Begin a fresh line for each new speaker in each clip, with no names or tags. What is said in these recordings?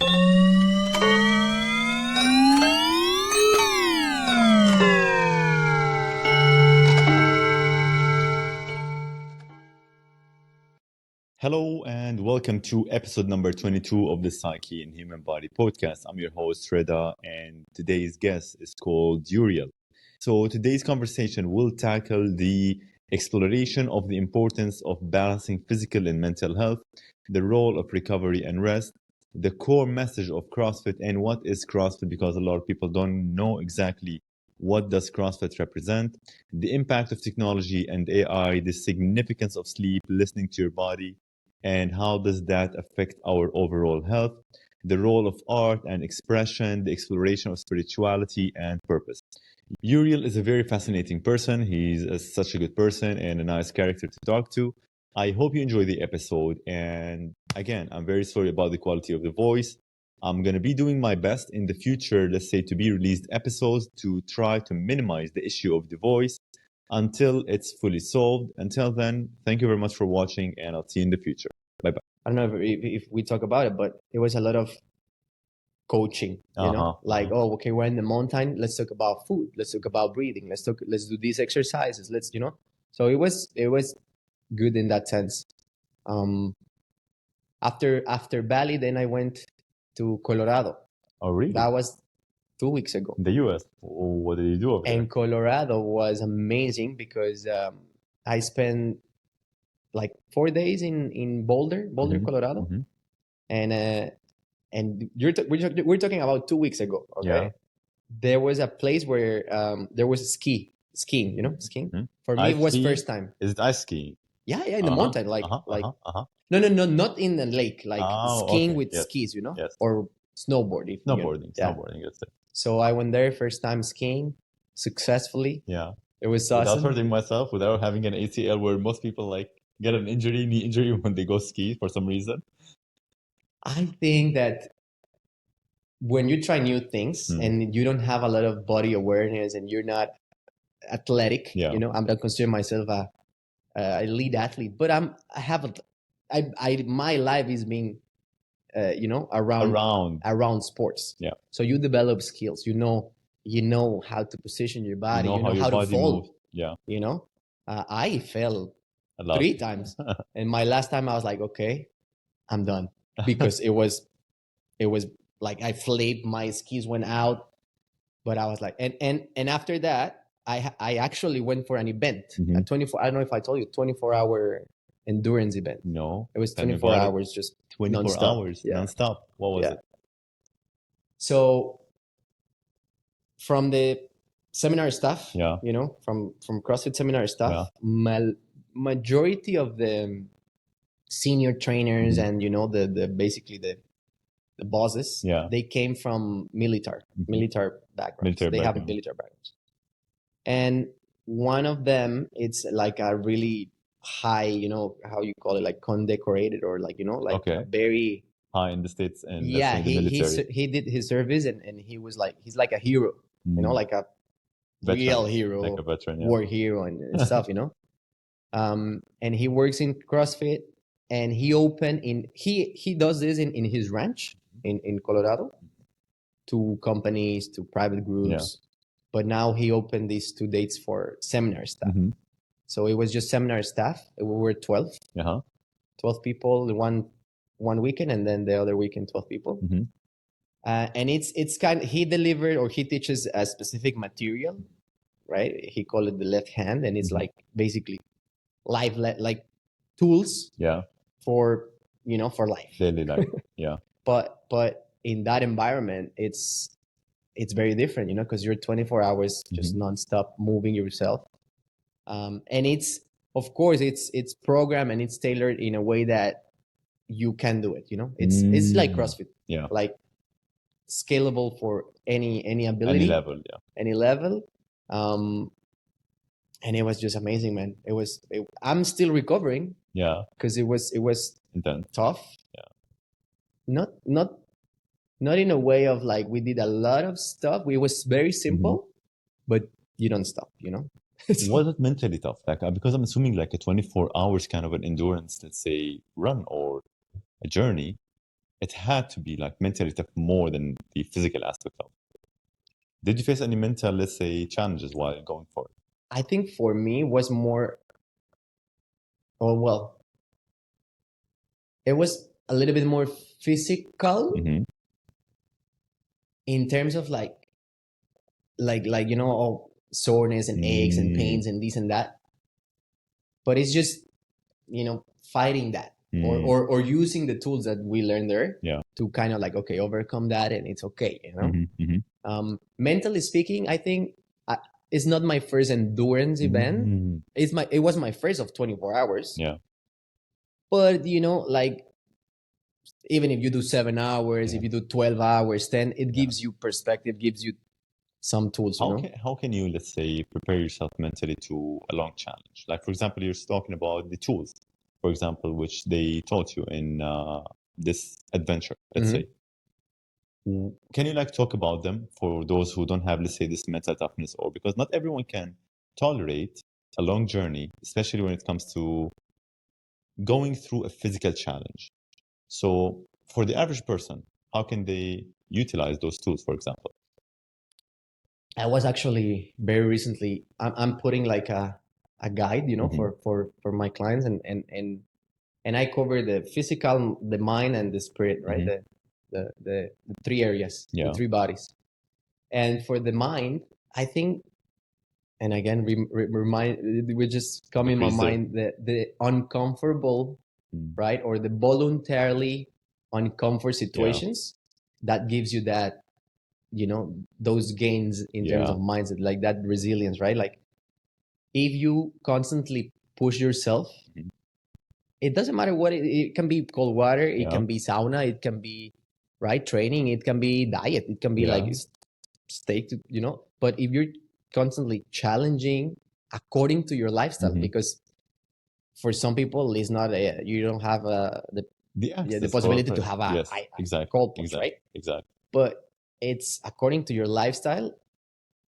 Hello and welcome to episode number 22 of the Psyche and Human Body podcast. I'm your host, Reda, and today's guest is called Uriel. So today's conversation will tackle the exploration of the importance of balancing physical and mental health, the role of recovery and rest, the core message of CrossFit and what is CrossFit, because a lot of people don't know exactly what does CrossFit represent, the impact of technology and AI, the significance of sleep, listening to your body, and how does that affect our overall health, the role of art and expression, the exploration of spirituality and purpose. Uriel is a very fascinating person. Such a good person and a nice character to talk to. I hope you enjoy the episode. And again, I'm very sorry about the quality of the voice. I'm going to be doing my best in the future, let's say, to be released episodes to try to minimize the issue of the voice until it's fully solved. Until then, thank you very much for watching, and I'll see you in the future. Bye-bye.
I don't know if we talk about it, but it was a lot of coaching, oh, okay, we're in the mountain. Let's talk about food. Let's talk about breathing. Let's do these exercises. So it was good in that sense. After Bali, then I went to Colorado.
Oh, really?
That was 2 weeks ago.
In the US. What did you do over there?
And Colorado was amazing because I spent like 4 days in Boulder, Colorado. And we're talking about 2 weeks ago. Okay. Yeah. There was a place where there was skiing, skiing. For me, it was first time.
Is it ice skiing?
Yeah, in the mountain, No, not in the lake, skiing with skis,
Yes.
or snowboarding.
Snowboarding, that's it.
So I went there first time skiing successfully.
Yeah.
It was awesome.
Without hurting myself, without having an ACL, where most people get an knee injury when they go ski for some reason.
I think that when you try new things and you don't have a lot of body awareness and you're not athletic, I'm not consider myself a elite athlete, but my life is being, around sports.
Yeah.
So you develop skills. You know how to position your body. You know how to fold.
Yeah.
I fell 3 times, and my last time I was like, okay, I'm done, because it was like I flipped, my skis went out, but I was like, and after that, I actually went for an event, a 24. I don't know if I told you, 24-hour endurance event.
No,
it was 24 hours, just
24
non-stop.
hours, nonstop. What was it?
So from the seminar stuff, from CrossFit seminar stuff, majority of the senior trainers and the basically the bosses, they came from military backgrounds. They have military backgrounds, and one of them, it's like a really high, how you call it, like condecorated, or very
high in the States. And
he did his service, and he's like a hero, like a veteran, real hero,
like a veteran,
war hero and stuff, and he works in CrossFit, and he does this in his ranch in Colorado, to companies, to private groups, but now he opened these 2 dates for seminar staff. So it was just seminar staff. We were 12 people one weekend, and then the other weekend 12 people. And it's kind of, he delivered, or he teaches a specific material, right? He called it the left hand, and it's like basically life, like tools for for life,
daily life.
But in that environment, it's very different, because you're 24 hours just nonstop moving yourself, and it's, of course, it's programmed and it's tailored in a way that you can do it. It's like CrossFit, like scalable for any ability, any level. And it was just amazing, man. I'm still recovering, because it was
intense,
tough. Not in a way of like we did a lot of stuff. It was very simple, but you don't stop,
Was it mentally tough? Because I'm assuming like a 24 hours kind of an endurance, let's say, run or a journey, it had to be like mentally tough more than the physical aspect of it. Did you face any mental, let's say, challenges while going for it?
I think for me was more, oh well, it was a little bit more physical
Mm-hmm.
in terms of like you know, all soreness and aches and pains and this and that. But it's just, you know, fighting that or using the tools that we learned there
Yeah.
to kind of like, okay, overcome that and it's okay, you know.
Mm-hmm.
Mentally speaking, I think it's not my first endurance event.
Mm-hmm.
It was my first of 24 hours.
Yeah.
But you know, like even if you do 7 hours,
Yeah.
if you do 12 hours, then it gives you perspective, gives you some tools, you know.
How can you, let's say, prepare yourself mentally to a long challenge? Like, for example, you're talking about the tools, for example, which they taught you in this adventure, let's say. Can you like talk about them for those who don't have, let's say, this mental toughness, or because not everyone can tolerate a long journey, especially when it comes to going through a physical challenge. So, for the average person, how can they utilize those tools, for example?
I was actually very recently. I'm putting like a guide, you know, for my clients, and I cover the physical, the mind, and the spirit, right? The three areas, the three bodies. And for the mind, I think, and again, we just come in my mind the uncomfortable, right, or the voluntarily uncomfort situations that gives you that, you know, those gains in terms of mindset, like that resilience, right? Like if you constantly push yourself, it doesn't matter what it can be cold water, it can be sauna, it can be right training, it can be diet, it can be like steak, you know. But if you're constantly challenging according to your lifestyle, because for some people it's not you don't have the possibility to have a cold plunge, right?
Exactly.
But it's according to your lifestyle.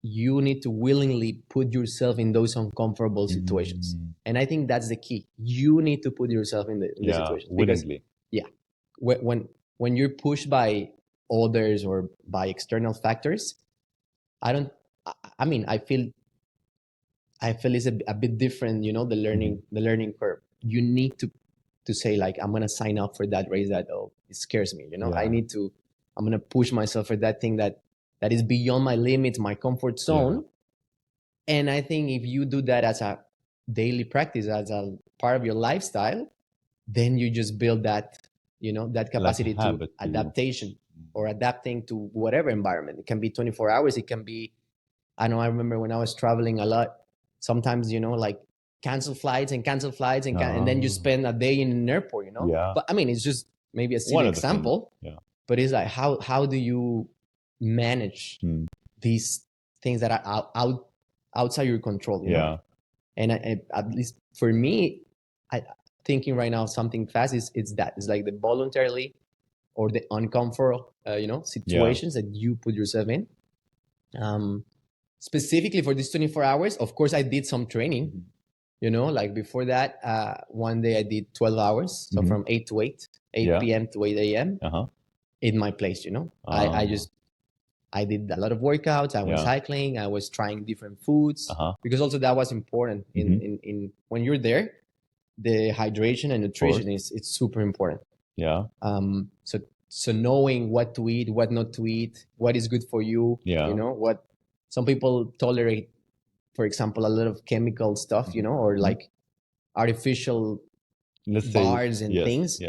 You need to willingly put yourself in those uncomfortable situations. And I think that's the key. You need to put yourself in the situations.
Willingly.
Because, when you're pushed by others or by external factors, I mean, I feel it's a bit different, you know, the learning curve. You need to say like, I'm going to sign up for that race that, oh, it scares me, you know. I'm going to push myself for that thing that is beyond my limits, my comfort zone. And I think if you do that as a daily practice, as a part of your lifestyle, then you just build that, you know, that capacity to adaptation or adapting to whatever environment. It can be 24 hours. It can be, I remember when I was traveling a lot, sometimes, you know, like cancel flights and then you spend a day in an airport, you know. But I mean, it's just maybe a silly example. But it's like, how do you manage these things that are outside your control, you know? And at least for me, I thinking right now something fast is it's like the voluntarily or the uncomfortable you know, situations that you put yourself in. Specifically for these 24 hours, of course I did some training, you know, like before that, one day I did 12 hours, so from 8 to 8 p.m. to 8 a.m. In my place, you know. I did a lot of workouts. I went cycling. I was trying different foods because also that was important in when you're there. The hydration and nutrition it's super important. So knowing what to eat, what not to eat, what is good for you. You know, what some people tolerate, for example, a lot of chemical stuff, you know, or like artificial bars and things.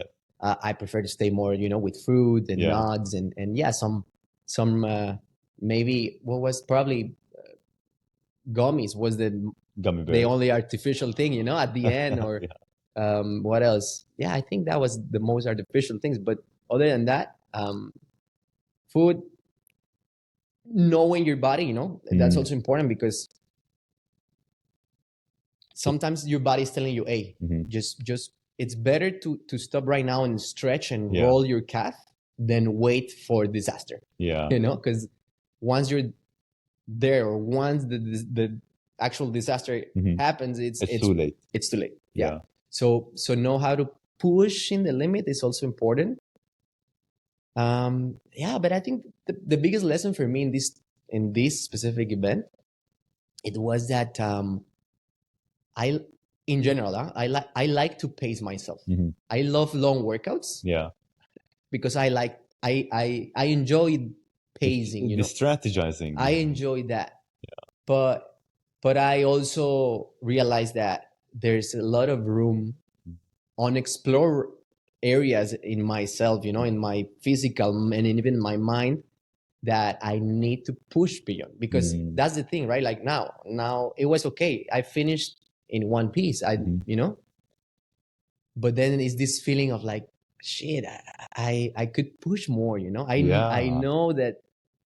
I prefer to stay more, you know, with fruit and nuts and some maybe what was probably gummies was the only artificial thing, you know, at the end or what else? Yeah, I think that was the most artificial things. But other than that, food, knowing your body, you know, that's also important because sometimes your body is telling you, hey, just it's better to stop right now and stretch and roll your calf than wait for disaster. You know, because once you're there or once the actual disaster happens, it's
too late.
It's too late. So know how to push in the limit is also important. Yeah, but I think the biggest lesson for me in this specific event, it was that I in general, I like to pace myself.
Hmm.
I love long workouts
Yeah.
because I enjoy pacing,
The strategizing.
I enjoy that. But I also realize that there's a lot of room unexplored areas in myself, in my physical and even my mind, that I need to push beyond, because
Mm.
that's the thing, right? Like now it was okay. I finished in one piece. But then it's this feeling of like, shit, I could push more, I
Yeah.
know that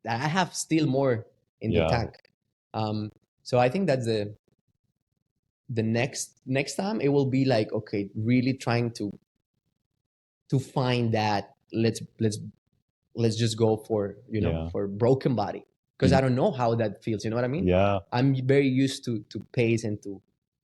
I have still more in the
Yeah.
tank. So I think that's the next time it will be like, okay, really trying to find that, let's just go for
Yeah.
for broken body, because I don't know how that feels, you know what I mean?
Yeah.
I'm very used to pace and to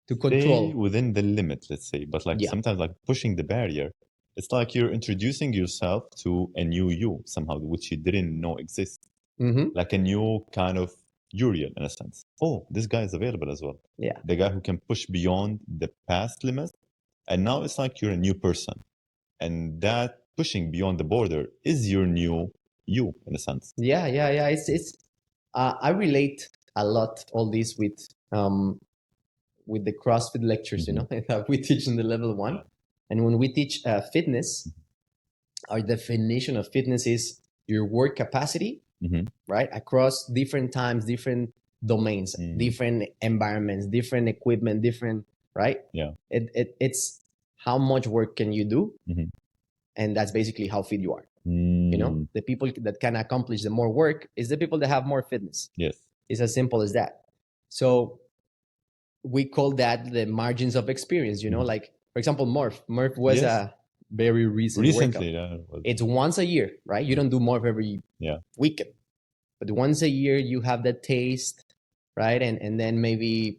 Stay
control.
within the limit, let's say. But like
Yeah.
sometimes like pushing the barrier, it's like you're introducing yourself to a new you somehow, which you didn't know exists.
Mm-hmm.
Like a new kind of Uriel in a sense. Oh, this guy is available as well.
Yeah.
The guy who can push beyond the past limits. And now it's like you're a new person. And that pushing beyond the border is your new you in a sense.
Yeah. It's I relate a lot all this with the CrossFit lectures,
Mhm.
that we teach in the level 1. And when we teach fitness, our definition of fitness is your work capacity,
Mhm.
right? Across different times, different domains, different environments, different equipment, different, right?
Yeah.
It's how much work can you do?
Mhm.
And that's basically how fit you are.
Mm.
The people that can accomplish the more work is the people that have more fitness.
Yes.
It's as simple as that. So we call that the margins of experience, like, for example, Murph was
Yes.
a very recent
Recently,
workout. It's once a year, right? You don't do Murph every weekend, but once a year you have that taste, right? And then maybe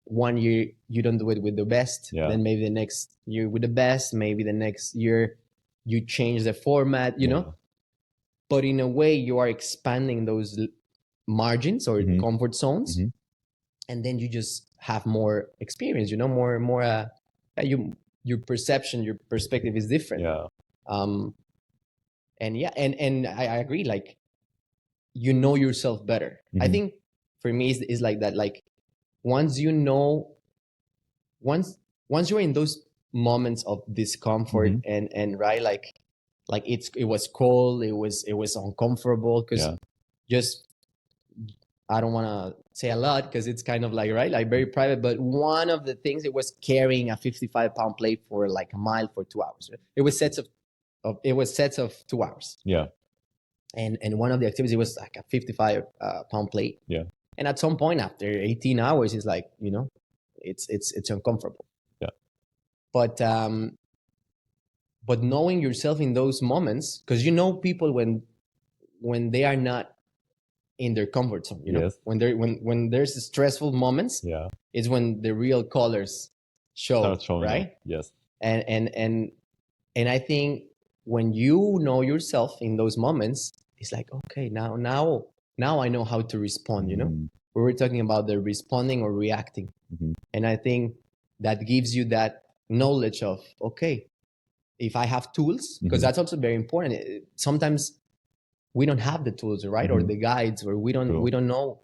1 year you don't do it with the best.
Yeah.
Then maybe the next year with the best. Maybe the next year you change the format, But in a way, you are expanding those margins or comfort zones, and then you just have more experience. More. Your perception, your perspective is different.
Yeah.
And yeah, and I agree. Like, you know yourself better. I think for me is like that. Like, once you know, once you're in those moments of discomfort and right, like it was cold, it was uncomfortable, because just, I don't want to say a lot because it's kind of like, right, like very private, but one of the things, it was carrying a 55-pound plate for like a mile for 2 hours. It was sets of 2 hours.
Yeah.
And one of the activities was like a 55-pound plate.
Yeah.
And at some point after 18 hours, it's like, it's uncomfortable.
Yeah.
But knowing yourself in those moments, because people when they are not in their comfort zone,
Yes.
when there's stressful moments, it's when the real colors show, right?
Up. Yes.
And I think when you know yourself in those moments, it's like, okay, now I know how to respond. We were talking about the responding or reacting, and I think that gives you that knowledge of, okay, if I have tools, because that's also very important. Sometimes we don't have the tools, right, or the guides, or we don't know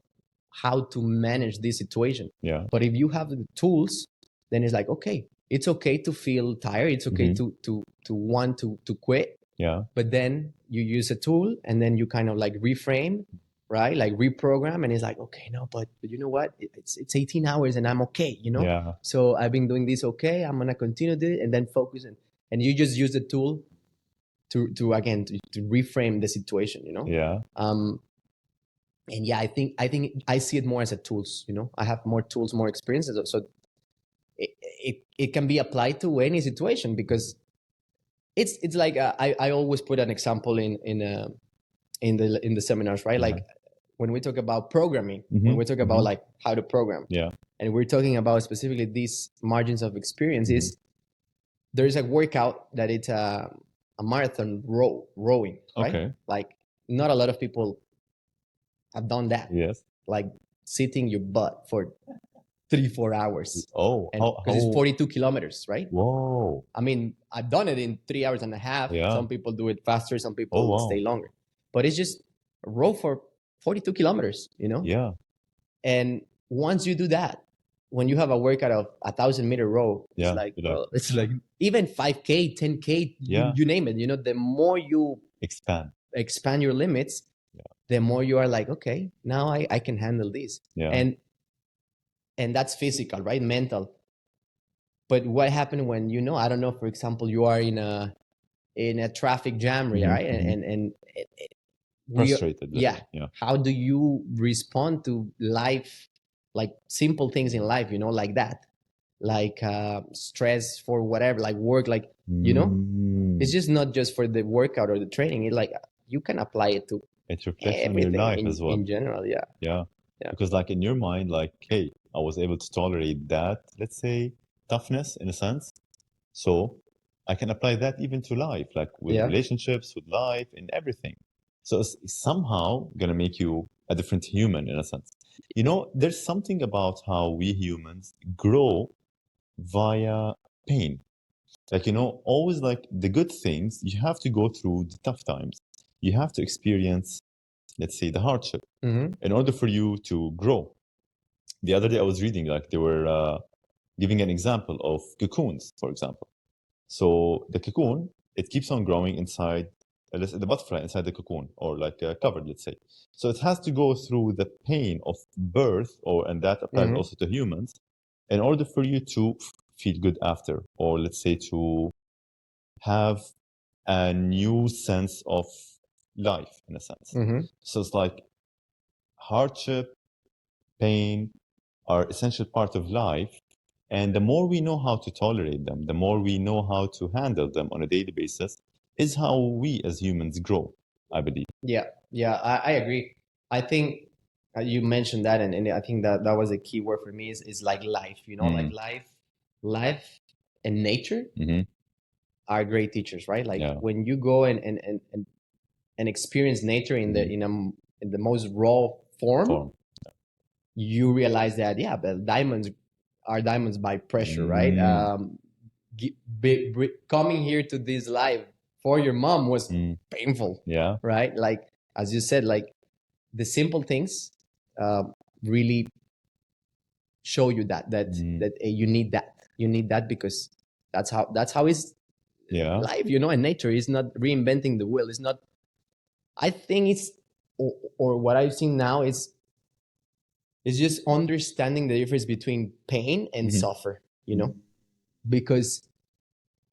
how to manage this situation.
Yeah.
But if you have the tools, then it's like, okay, it's okay to feel tired. It's okay to want to quit.
Yeah.
But then you use a tool, and then you kind of like reframe, right? Like reprogram, and it's like, okay, no, but you know what? It's 18 hours, and I'm okay.
Yeah.
So I've been doing this okay. I'm gonna continue to do it, and then focus, and you just use the tool to again to reframe the situation.
Yeah.
And yeah, I think I see it more as a tools. I have more tools, more experiences, so it can be applied to any situation, because it's like I always put an example in the seminars, right? Like when we talk about programming, when we talk about like how to program, and we're talking about specifically these margins of experiences. There's a workout that it's a marathon rowing, right?
Okay.
Like not a lot of people have done that.
Yes.
Like sitting your butt for 3-4 hours,
Oh,
and because it's 42 kilometers, right?
Whoa.
I mean, I've done it in 3 hours and a half.
Yeah.
Some people do it faster, some people
Oh, wow.
stay longer, but it's just row for 42 kilometers, you know?
Yeah.
And once you do that, when you have a workout of 1,000-meter row, it's
Yeah.
like,
You know,
well, it's like even 5K, 10K,
Yeah.
you name it. You know, the more you
expand.
your limits,
Yeah.
the more you are like, okay, now I can handle this.
Yeah.
And that's physical, right? Mental. But what happened when, you know, I don't know, for example, you are in a traffic jam,
Mhm,
right?
mhm.
And
Frustrated.
yeah.
Yeah.
How do you respond to life, like simple things in life, you know, like that, like stress for whatever, like work, like, you know, it's just not just for the workout or the training. It like you can apply it to
It reflects on your
everything
life as well.
in general. Yeah.
Yeah.
Yeah.
Because like in your mind, like, hey, I was able to tolerate that, let's say, toughness in a sense. So I can apply that even to life, like with
Yeah.
relationships, with life, and everything. So it's somehow gonna make you a different human in a sense. You know, there's something about how we humans grow via pain. Like, you know, always like the good things, you have to go through the tough times. You have to experience, let's say, the hardship
Mm-hmm.
in order for you to grow. The other day I was reading, like, they were giving an example of cocoons, for example. So the cocoon, it keeps on growing inside, the butterfly inside the cocoon, or like covered, let's say. So it has to go through the pain of birth, and that applies
Mm-hmm.
also to humans, in order for you to feel good after, or let's say to have a new sense of life, in a sense.
Mm-hmm.
So it's like hardship, pain are essential part of life. And the more we know how to tolerate them, the more we know how to handle them on a daily basis, is how we as humans grow, I believe.
Yeah. Yeah. I agree. I think you mentioned that, and I think that that was a key word for me is like life, you know, like life and nature
Mm-hmm.
are great teachers, right? Like
Yeah.
when you go and experience nature in the in the most raw form, you realize that the diamonds are diamonds by pressure, right? Coming here to this life for your mom was painful,
Yeah.
right? Like as you said, like the simple things really show you that you need that because that's how it's
Yeah.
life, you know. And nature is not reinventing the wheel. It's not. I think it's or what I've seen now is just understanding the difference between pain and suffer, you know, because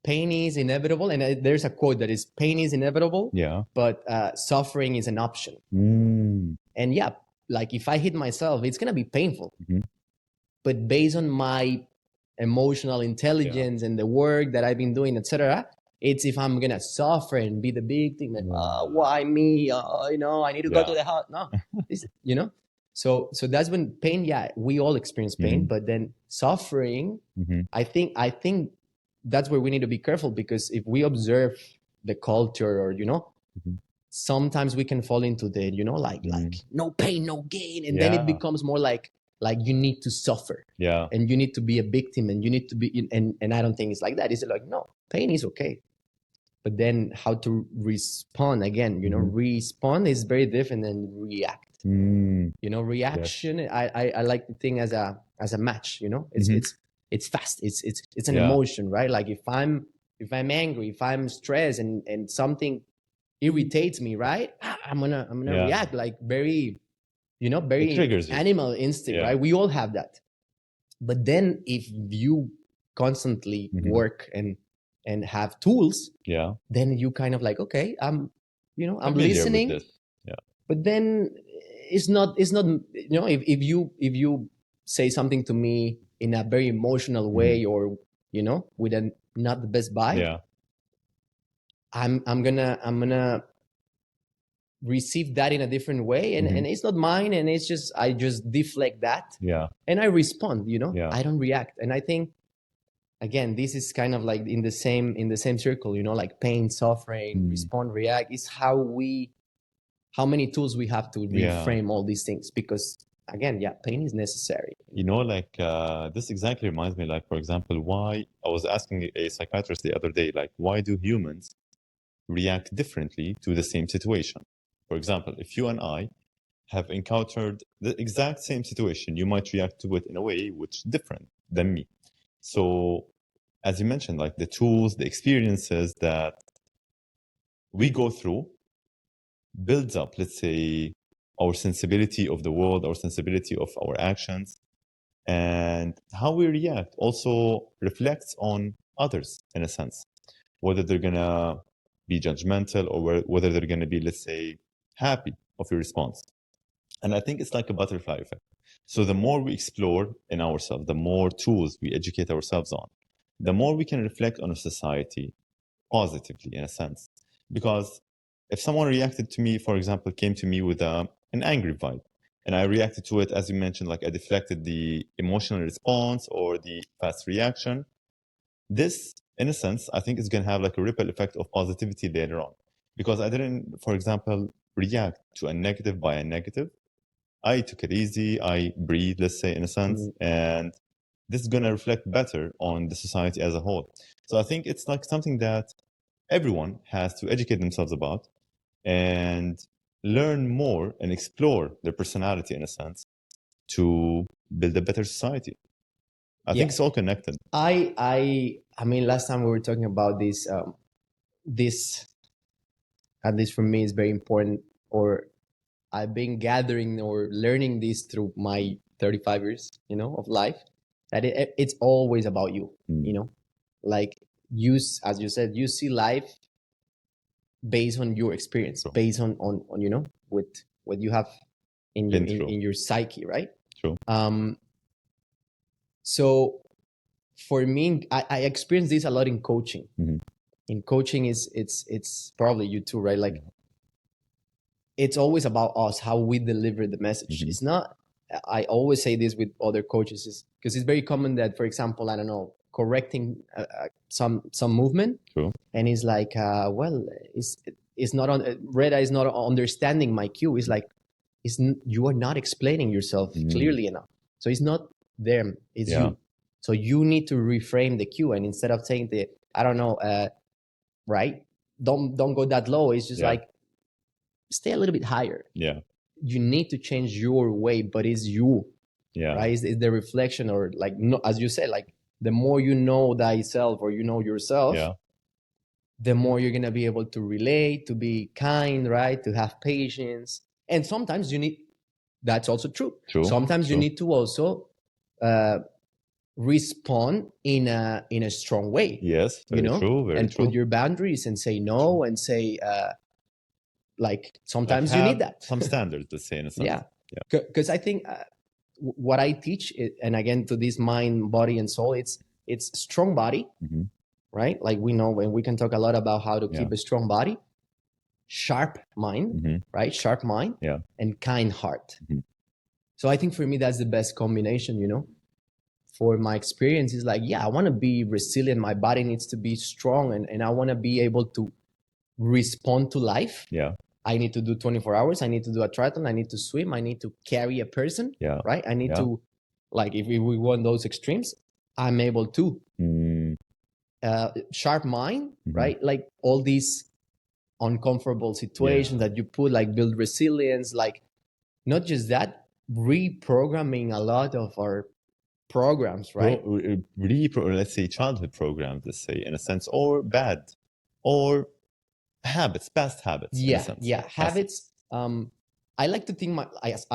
pain is inevitable, and there's a quote that is pain is inevitable,
Yeah.
but suffering is an option. And yeah, like if I hit myself, it's gonna be painful, but based on my emotional intelligence and the work that I've been doing, etc., it's if I'm gonna suffer and be the big thing, like, why me? You know, I need to go to the house. No, you know. So that's when pain. Yeah, we all experience pain, but then suffering. I think that's where we need to be careful, because if we observe the culture, or you know, sometimes we can fall into the, you know, like no pain, no gain, and then it becomes more like you need to suffer, and you need to be a victim, and you need to be and I don't think it's like that. It's like, no, pain is okay, but then how to respond again, you know. Respond is very different than react. You know, reaction, I like the thing as a match, you know. It's fast, it's an emotion, right? Like if I'm angry, if I'm stressed, and something irritates me, right, I'm gonna react like very, you know, very animal instinct, right? We all have that. But then if you constantly work and have tools, then you kind of like, okay, I'm listening, but then it's not, you know, if you say something to me in a very emotional way, or you know, with a not the best vibe, I'm gonna receive that in a different way, and it's not mine, and it's just I just deflect that, and I respond, you know. I don't react. And I think again, this is kind of like in the same circle, you know, like pain, suffering, respond, react. Is how many tools we have to reframe all these things, because again, yeah, pain is necessary.
You know, like this exactly reminds me, like, for example, why I was asking a psychiatrist the other day, like, why do humans react differently to the same situation? For example, if you and I have encountered the exact same situation, you might react to it in a way which is different than me. So, as you mentioned, like the tools, the experiences that we go through builds up, let's say, our sensibility of the world, our sensibility of our actions, and how we react also reflects on others in a sense, whether they're gonna be judgmental or whether they're gonna be, let's say, happy of your response. And I think it's like a butterfly effect. So the more we explore in ourselves, the more tools we educate ourselves on, the more we can reflect on a society positively in a sense. Because if someone reacted to me, for example, came to me with an angry vibe, and I reacted to it, as you mentioned, like I deflected the emotional response or the fast reaction, this, in a sense, I think is going to have like a ripple effect of positivity later on. Because I didn't, for example, react to a negative by a negative. I took it easy. I breathed, let's say, in a sense, and this is going to reflect better on the society as a whole. So I think it's like something that everyone has to educate themselves about and learn more and explore their personality in a sense to build a better society. I think it's all connected.
I mean, last time we were talking about this, at least for me, is very important, or I've been gathering or learning this through my 35 years, you know, of life, that it's always about you, you know, like you, as you said, you see life based on your experience,
True.
based on, you know, with what you have in your, in your psyche, right?
True.
So for me, I experience this a lot in coaching. In coaching, it's probably you too, right? Like, it's always about us, how we deliver the message. It's not, I always say this with other coaches, is because it's very common that, for example, I don't know, correcting some movement.
True.
And it's like, well, it's not on, Reda is not understanding my cue. It's like, you are not explaining yourself clearly enough. So it's not them, it's you. So you need to reframe the cue, and instead of saying the, I don't know, right, don't go that low. It's just like, stay a little bit higher. You need to change your way, but it's you. Right? It's the reflection, or like, no, as you said, like, the more you know thyself, or you know yourself, the more you're gonna be able to relate, to be kind, right? To have patience. And sometimes you need, that's also true. Sometimes you need to also respond in a strong way.
Yes, very
you know,
true, very
and
true.
put your boundaries and say no, and say, like, sometimes you need that.
Some standards, let's say, in a sense.
Because I think what I teach, and again, to this mind, body, and soul, it's strong body, right? Like, we know, and we can talk a lot about how to keep a strong body, sharp mind, right? Sharp mind, and kind heart. So I think for me, that's the best combination, you know. For my experience, is like, I want to be resilient. My body needs to be strong, and I want to be able to respond to life. I need to do 24 hours. I need to do a triathlon. I need to swim. I need to carry a person, right? I need to, like, if we want those extremes, I'm able to. Sharp mind, right? Like, all these uncomfortable situations that you put, like, build resilience, like, not just that, reprogramming a lot of our programs, right?
Let's say childhood programs, let's say, in a sense, or bad, or habits, past habits. In a sense.
Habits. I like to think as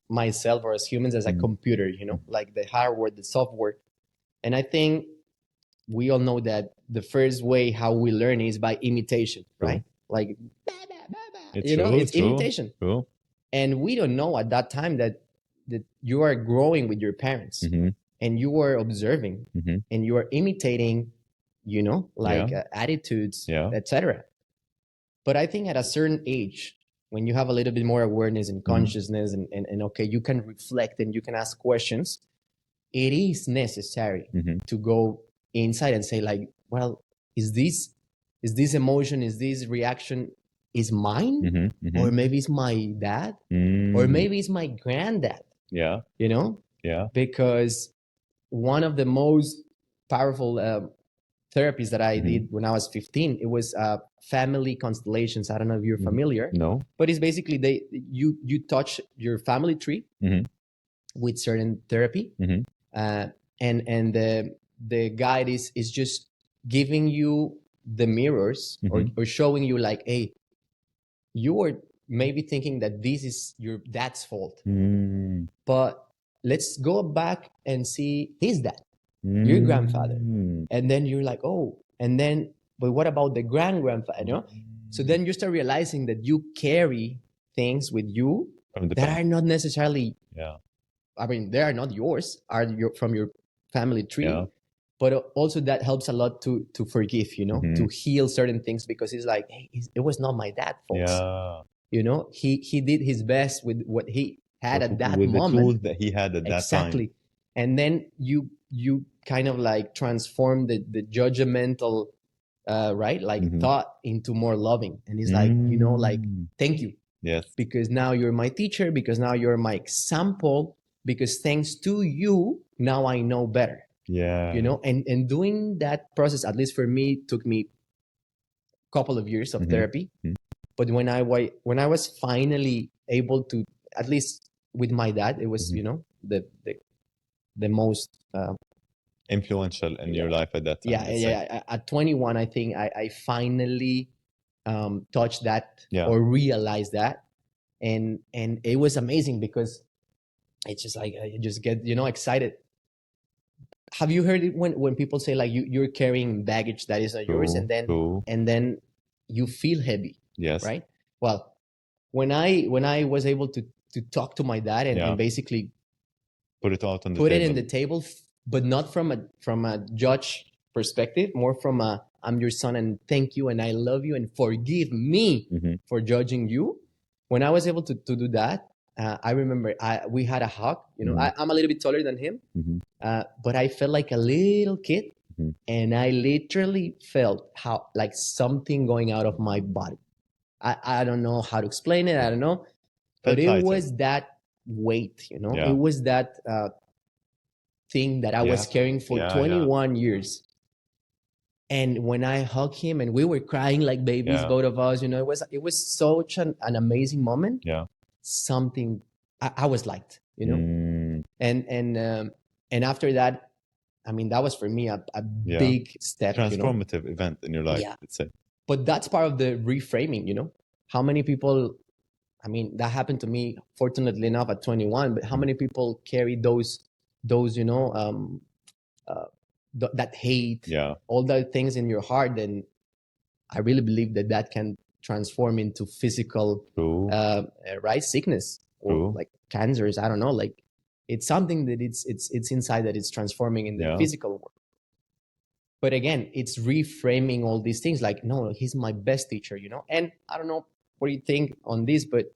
myself, or as humans, as a computer, you know, like the hardware, the software. And I think we all know that the first way how we learn is by imitation, right? Like, it's imitation. And we don't know at that time that you are growing with your parents, and you are observing, and you are imitating, you know, like attitudes, etc. But I think at a certain age, when you have a little bit more awareness and consciousness, and okay, you can reflect and you can ask questions, it is necessary to go inside and say like, well, is this emotion, is this reaction is mine, or maybe it's my dad, or maybe it's my granddad.
Yeah.
You know?
Yeah.
Because one of the most powerful therapies that I did when I was 15, it was family constellations. I don't know if you're familiar.
No.
But it's basically you touch your family tree with certain therapy, and the guide is just giving you the mirrors or showing you like, hey, you are maybe thinking that this is your dad's fault, but let's go back and see his dad, your grandfather, and then you're like, oh, and then but what about the grandfather? You know, so then you start realizing that you carry things with you that are not necessarily, I mean, they are not yours, are from your family tree, but also that helps a lot to forgive, you know, to heal certain things, because it's like, hey, it was not my dad's fault. You know, he did his best with what he had at that
with
moment,
the tools that he had at that time.
Exactly. And then you kind of like transform the judgmental right, like thought into more loving, and it's like, you know, like, thank you,
yes,
because now you're my teacher, because now you're my example, because thanks to you now I know better. You know, and doing that process, at least for me, took me a couple of years of therapy. But when I was finally able to, at least with my dad, it was you know, the most
influential in your life at that time.
At 21, I think I finally touched that or realized that, and it was amazing, because it's just like you just get, you know, excited. Have you heard it when people say like you're carrying baggage that is not yours, and then you feel heavy?
Yes.
Right. Well, when I was able to talk to my dad and basically
put it out on the
put
table.
it in the table, but not from a judge perspective, more from a, I'm your son and thank you and I love you and forgive me for judging you. When I was able to do that, I remember we had a hug. You know, I'm a little bit taller than him, but I felt like a little kid, and I literally felt how like something going out of my body. I don't know how to explain it. I don't know, but it was that weight. You know, it was that thing that I was carrying for 21 years. And when I hugged him and we were crying like babies, both of us, you know, it was such an amazing moment. Something I was liked, you know, and after that, I mean, that was for me a big step,
transformative event in your life. Let's say.
But that's part of the reframing, you know. How many people? I mean, that happened to me, fortunately enough, at 21. But how many people carry those you know, that hate, all the things in your heart? Then I really believe that can transform into physical, right, sickness or like cancers. I don't know, like it's something that it's inside that it's transforming in the physical world. But again, it's reframing all these things. Like, no, he's my best teacher, you know. And I don't know what you think on this, but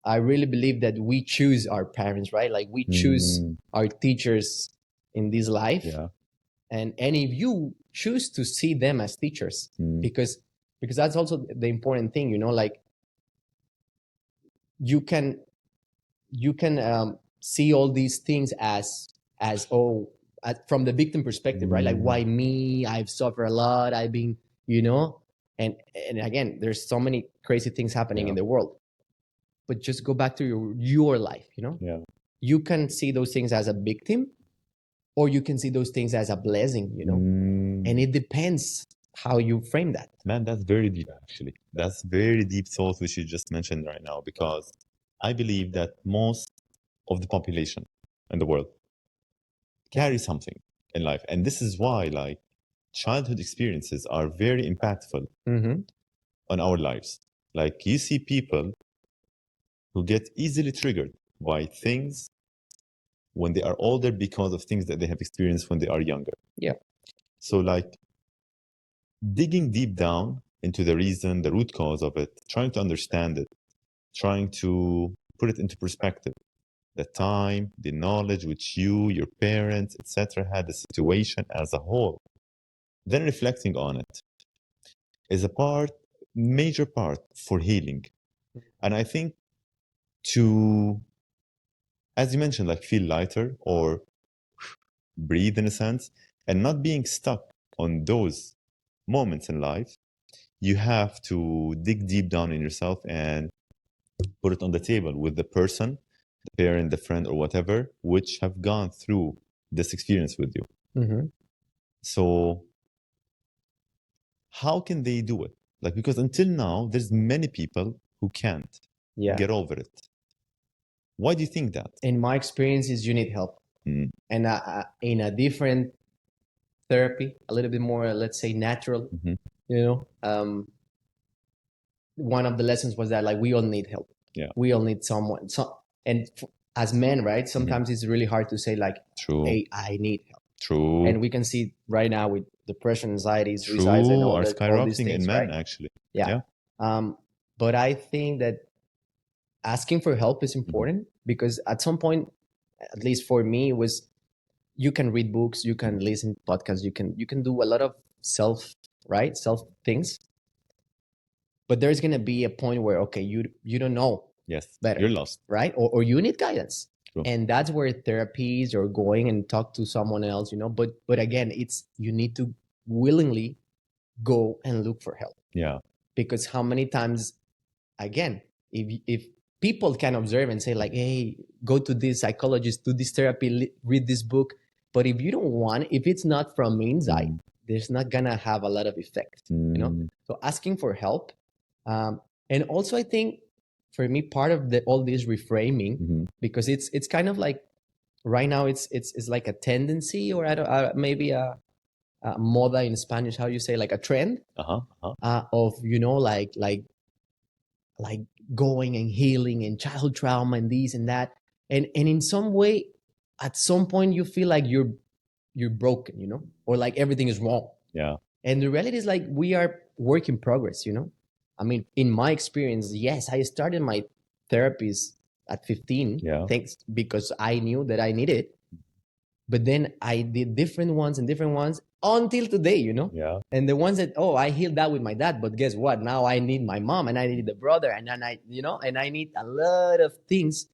I really believe that we choose our parents, right? Like we choose our teachers in this life. And if you choose to see them as teachers, because that's also the important thing, you know, like you can see all these things as from the victim perspective, right? Like, why me? I've suffered a lot. I've been, you know, and again, there's so many crazy things happening in the world. But just go back to your life, you know. You can see those things as a victim, or you can see those things as a blessing, you know. And it depends how you frame that.
Man, that's very deep, actually. That's very deep thought which you just mentioned right now, because I believe that most of the population in the world carry something in life. And this is why, like, childhood experiences are very impactful on our lives. Like, you see people who get easily triggered by things when they are older because of things that they have experienced when they are younger. So, like, digging deep down into the reason, the root cause of it, trying to understand it, trying to put it into perspective, the time, the knowledge which you, your parents, etc., had the situation as a whole. Then reflecting on it is a major part for healing. And I think to, as you mentioned, like feel lighter or breathe in a sense, and not being stuck on those moments in life, you have to dig deep down in yourself and put it on the table with the person, the parent, the friend, or whatever, which have gone through this experience with you.
Mm-hmm.
So how can they do it? Like, because until now, there's many people who can't get over it. Why do you think that?
In my experience, is you need help, and in a different therapy, a little bit more, let's say, natural.
Mm-hmm.
You know, one of the lessons was that like we all need help.
Yeah,
we all need someone. So, and as men, right? Sometimes it's really hard to say like,
true,
"Hey, I need help."
True.
And we can see right now with depression, anxiety,
True.
suicides, and
Are
all
skyrocketing
these things,
in men,
right?
actually.
Yeah. But I think that asking for help is important because at some point, at least for me, it was you can read books, you can listen to podcasts, you can do a lot of self things. But there's gonna be a point where okay, you don't know
Yes,
better,
you're lost.
right? Or you need guidance.
True.
And that's where therapies or going and talk to someone else, you know. But again, it's you need to willingly go and look for help.
Yeah.
Because how many times, again, if people can observe and say like, hey, go to this psychologist, do this therapy, read this book, but if you don't want, if it's not from inside, there's not gonna have a lot of effect, you know. So asking for help, and also I think for me part of all this reframing, because it's kind of like right now it's like a tendency, or I don't, maybe a moda in Spanish, how you say, like a trend of, you know, like going and healing and childhood trauma and this and that, and in some way at some point you feel like you're broken, you know, or like everything is wrong.
Yeah.
And the reality is like we are work in progress, you know. I mean, in my experience, yes, I started my therapies at 15, thanks because I knew that I needed it. But then I did different ones until today, you know?
Yeah.
And the ones that, oh, I healed that with my dad, but guess what? Now I need my mom and I need the brother and then I, you know, and I need a lot of things.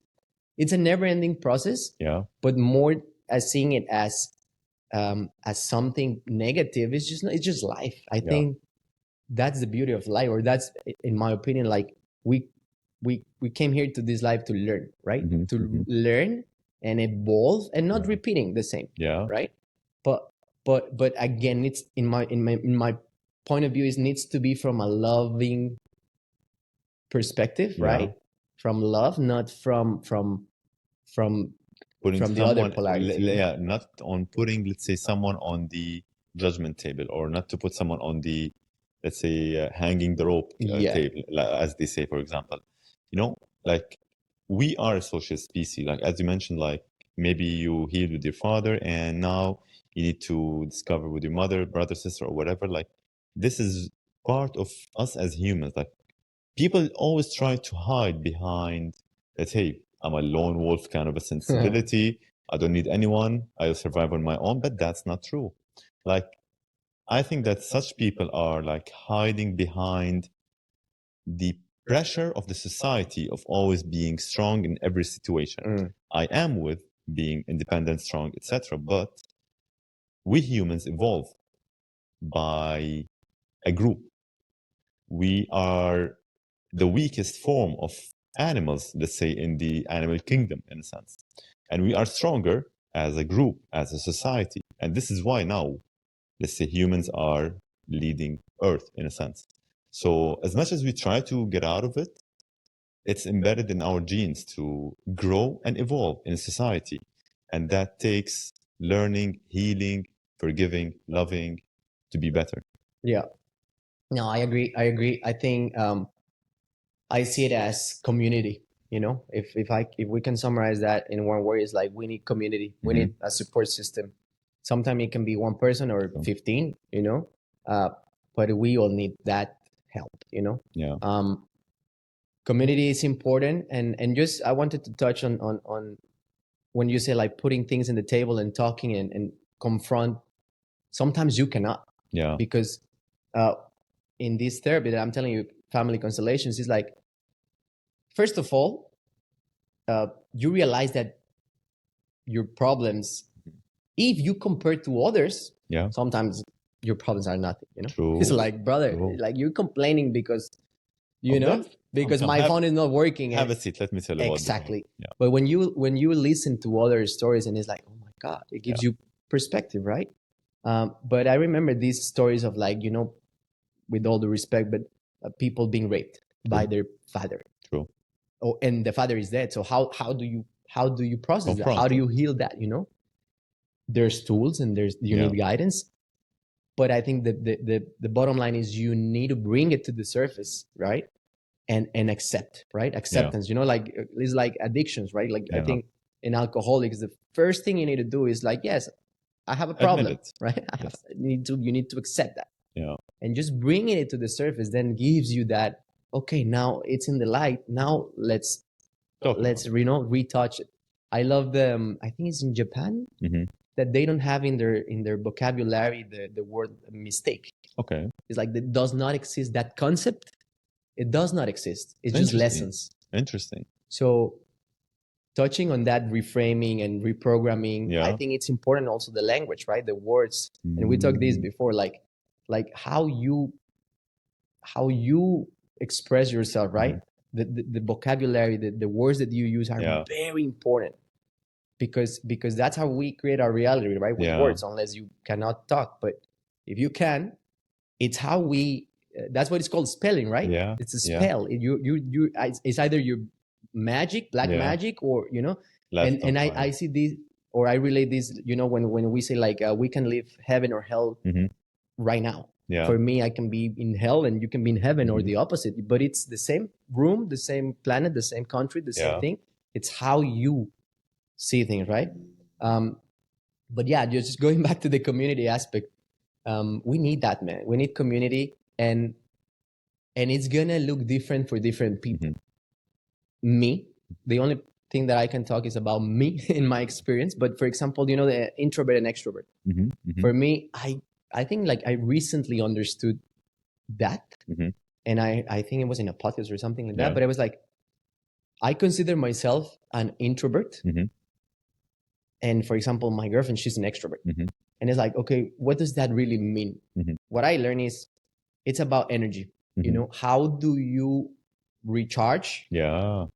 It's a never ending process.
Yeah.
But more as seeing it as something negative, it's just life. I think that's the beauty of life, or that's, in my opinion, like we came here to this life to learn, right? To learn and evolve and not repeating the same. Right. But again, it's in my point of view, it needs to be from a loving perspective, right? From love, not from
putting
the other polarity.
Yeah, not on putting, let's say, someone on the judgment table, or not to put someone on the, let's say, hanging the rope table, as they say, for example. You know, like we are a social species. Like as you mentioned, like maybe you healed with your father and now you need to discover with your mother, brother, sister, or whatever. Like this is part of us as humans. Like people always try to hide behind that, hey, I'm a lone wolf kind of a sensibility. I don't need anyone. I'll survive on my own. But that's not true. Like, I think that such people are like hiding behind the pressure of the society of always being strong in every situation. I am with being independent, strong, etc. But we humans evolve by a group. We are the weakest form of animals, let's say, in the animal kingdom, in a sense. And we are stronger as a group, as a society. And this is why now, let's say, humans are leading Earth, in a sense. So as much as we try to get out of it, it's embedded in our genes to grow and evolve in society. And that takes learning, healing, forgiving, loving to be better.
Yeah. No, I agree. I think I see it as community. You know, if we can summarize that in one word, it's like we need community. We need a support system. Sometimes it can be one person or 15. You know, but we all need that help. You know.
Yeah.
Community is important, and just I wanted to touch on when you say like putting things in the table and talking and confront, sometimes you cannot.
Yeah.
Because in this therapy that I'm telling you, family constellations, is like, first of all, you realize that your problems, if you compare to others,
Yeah.
sometimes your problems are nothing, you know.
True.
It's like, brother,
True.
like you're complaining because, you
Of
know,
this?
because
Come,
my phone is not working.
Have a seat. Let me tell you about this.
Exactly.
Yeah.
But when you listen to other stories, and it's like, oh my God, it gives you perspective, right? But I remember these stories of, like, you know, with all the respect, but people being raped by their father.
True.
Oh, and the father is dead. So how do you process that?
Confront
How do
it.
you heal that? You know, there's tools and you
Yeah.
need guidance. But I think the bottom line is you need to bring it to the surface, right? And accept, right? Acceptance. You know, like it's like addictions, right? Like I
Yeah.
think in alcoholics, the first thing you need to do is like, yes, I have a
Admit
problem,
it.
right?
Yes.
You need to accept that.
Yeah.
And just bringing it to the surface then gives you that, okay, now it's in the light. Now let's
Talk about it.
you know, retouch it. I love the I think it's in Japan
Mm-hmm.
that they don't have in their vocabulary the word mistake.
Okay.
It's like it does not exist. That concept, it does not exist. It's just
Interesting.
lessons.
Interesting.
So touching on that reframing and reprogramming,
Yeah.
I think it's important also the language, right? The words. And we talked this before, like how you express yourself, right? The vocabulary, the words that you use are very important, because that's how we create our reality, right? With words, unless you cannot talk. But if you can, it's how we that's what it's called, spelling, right?
Yeah.
It's a spell. It's either your magic, black magic, or, you know. And I see this, or I relate this, you know, when we say like we can live heaven or hell right now.
Yeah.
For me, I can be in hell and you can be in heaven, or the opposite, but it's the same room, the same planet, the same country, the same thing. It's how you see things, right? But yeah, just going back to the community aspect, we need that, man. We need community, and it's gonna look different for different people. Me, the only thing that I can talk is about me in my experience. But for example, you know, the introvert and extrovert. For me, I think like I recently understood that, and I think it was in a podcast or something like that. But I was like, I consider myself an introvert, and for example, my girlfriend, she's an extrovert, and it's like, okay, what does that really mean? What I learned is it's about energy. You know, how do you recharge?
Yeah.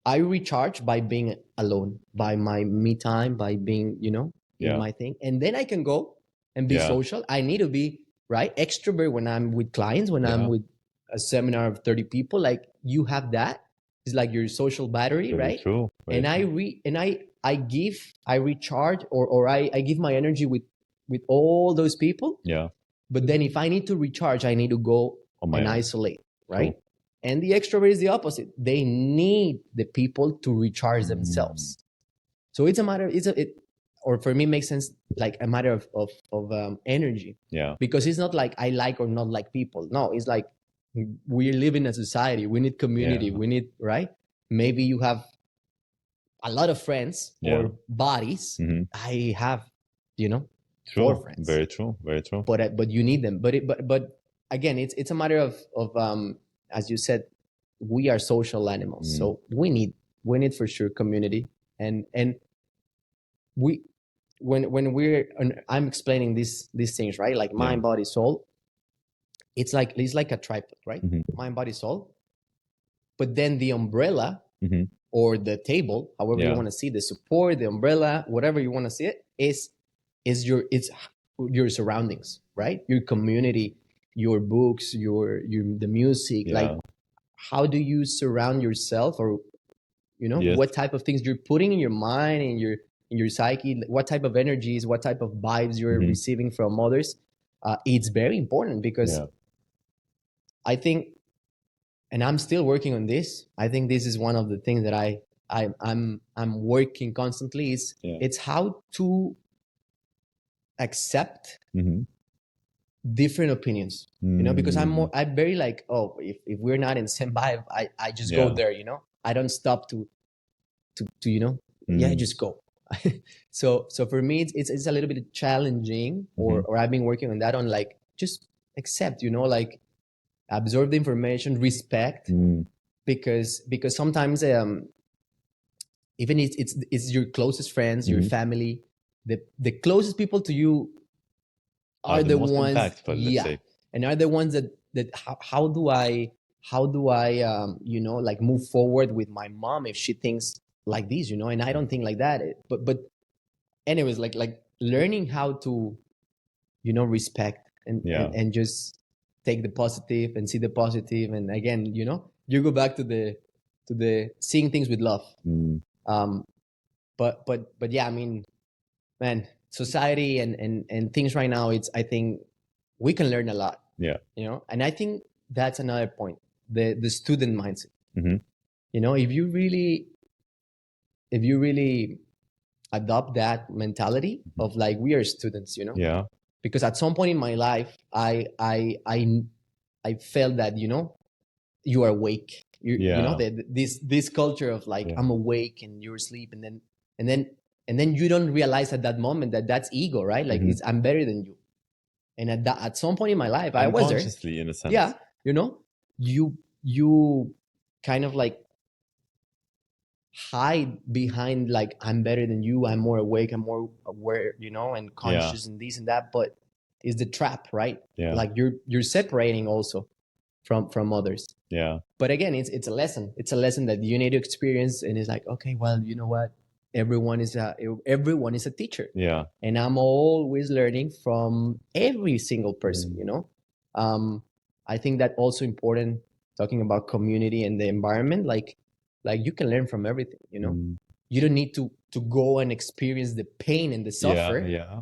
I recharge by being alone, by my me time, by being, you know, in my thing. And then I can go and be social. I need to be, right, extrovert when I'm with clients, when I'm with a seminar of 30 people. Like, you have that. It's like your social battery,
Very
right?
true. Very
And I recharge, or I give my energy with all those people.
Yeah.
But then if I need to recharge, I need to go and isolate, right?
True.
And the extrovert is the opposite. They need the people to recharge themselves. So it's a matter. Or for me, it makes sense, like a matter of energy.
Yeah.
Because it's not like I like or not like people. No, it's like we live in a society. We need community.
Yeah.
We need, right? Maybe you have a lot of friends or buddies. I have, you know,
True.
4 friends.
Very true. Very true.
But you need them. But again, it's a matter of as you said, we are social animals, so we need for sure community. And we when I'm explaining these things, right? Like mind, body, soul. It's like a tripod, right? Mind, body, soul. But then the umbrella or the table, however you want to see the support, the umbrella, whatever you want to see it, is your surroundings, right? Your community, your books, the music. Like, how do you surround yourself, or, you know, what type of things you're putting in your mind, in your psyche, what type of energies, what type of vibes you're receiving from others. It's very important, because I think, and I'm still working on this, I think this is one of the things that I'm working constantly, is it's how to accept different opinions, you know, because I'm very like, oh, if we're not in the same vibe, I just go there, you know. I don't stop to you know, just go. So for me, it's a little bit challenging, or I've been working on that, on like just accept, like absorb the information, respect, because sometimes even it's your closest friends, your family, the closest people to you
Are
are
the
the
most
ones,
impactful, let's say.
and are the ones that how do I like move forward with my mom if she thinks like this, and I don't think like that. But anyways, like learning how to respect
Yeah.
and just take the positive and see the positive, and again, you go back to the seeing things with love. um but yeah, I mean, man, society and things right now, it's, I think we can learn a lot.
Yeah.
And I think that's another point, the student mindset.
Mm-hmm.
If you really adopt that mentality of like, we are students,
Yeah.
because at some point in my life, I felt that, you are awake.
Yeah.
This culture of like,
Yeah.
I'm awake and you're asleep, and then you don't realize at that moment that that's ego, right? Like, it's, I'm better than you. And at some point in my life, I was there.
Unconsciously, in a sense.
Yeah, you kind of like hide behind like, I'm better than you, I'm more awake, I'm more aware, and conscious, and this and that. But it's the trap, right?
Yeah.
Like, you're separating also from others.
Yeah.
But again, it's a lesson. It's a lesson that you need to experience, and it's like, okay, well, you know what? Everyone is a teacher.
Yeah.
And I'm always learning from every single person. I think that also important, talking about community and the environment. Like you can learn from everything. You don't need to go and experience the pain and the suffer.
Yeah.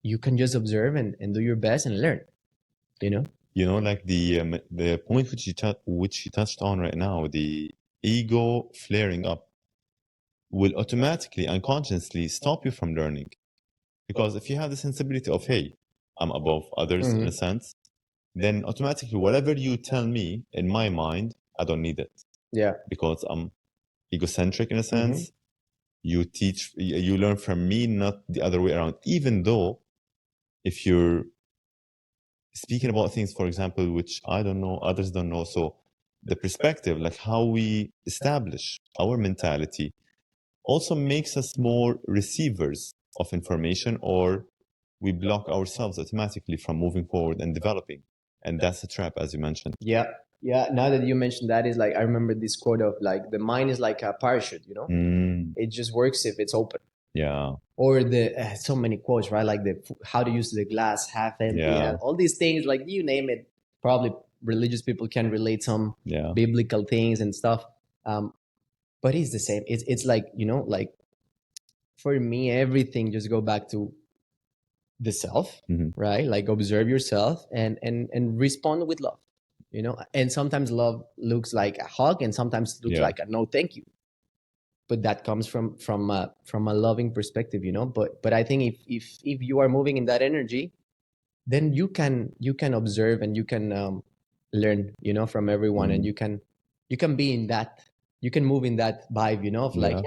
You can just observe and do your best and learn.
Like the point which you touched on right now, the ego flaring up will automatically, unconsciously stop you from learning. Because if you have the sensibility of, hey, I'm above others in a sense, then automatically whatever you tell me in my mind, I don't need it.
Yeah.
Because I'm egocentric in a sense. You learn from me, not the other way around. Even though if you're speaking about things, for example, which I don't know, others don't know. So the perspective, like how we establish our mentality, also makes us more receivers of information, or we block ourselves automatically from moving forward and developing. And that's a trap, as you mentioned.
Yeah. Now that you mentioned that, is like, I remember this quote of like, the mind is like a parachute, It just works if it's open.
Yeah.
Or the so many quotes, right? Like how to use the glass half empty.
Yeah.
All these things, like, you name it. Probably religious people can relate some biblical things and stuff. But it's the same. It's like, like, for me, everything just go back to the self, right? Like, observe yourself and respond with love, and sometimes love looks like a hug, and sometimes looks like a no thank you. But that comes from a loving perspective, but I think if you are moving in that energy, then you can observe, and you can learn, from everyone, and you can be in that, you can move in that vibe, of like,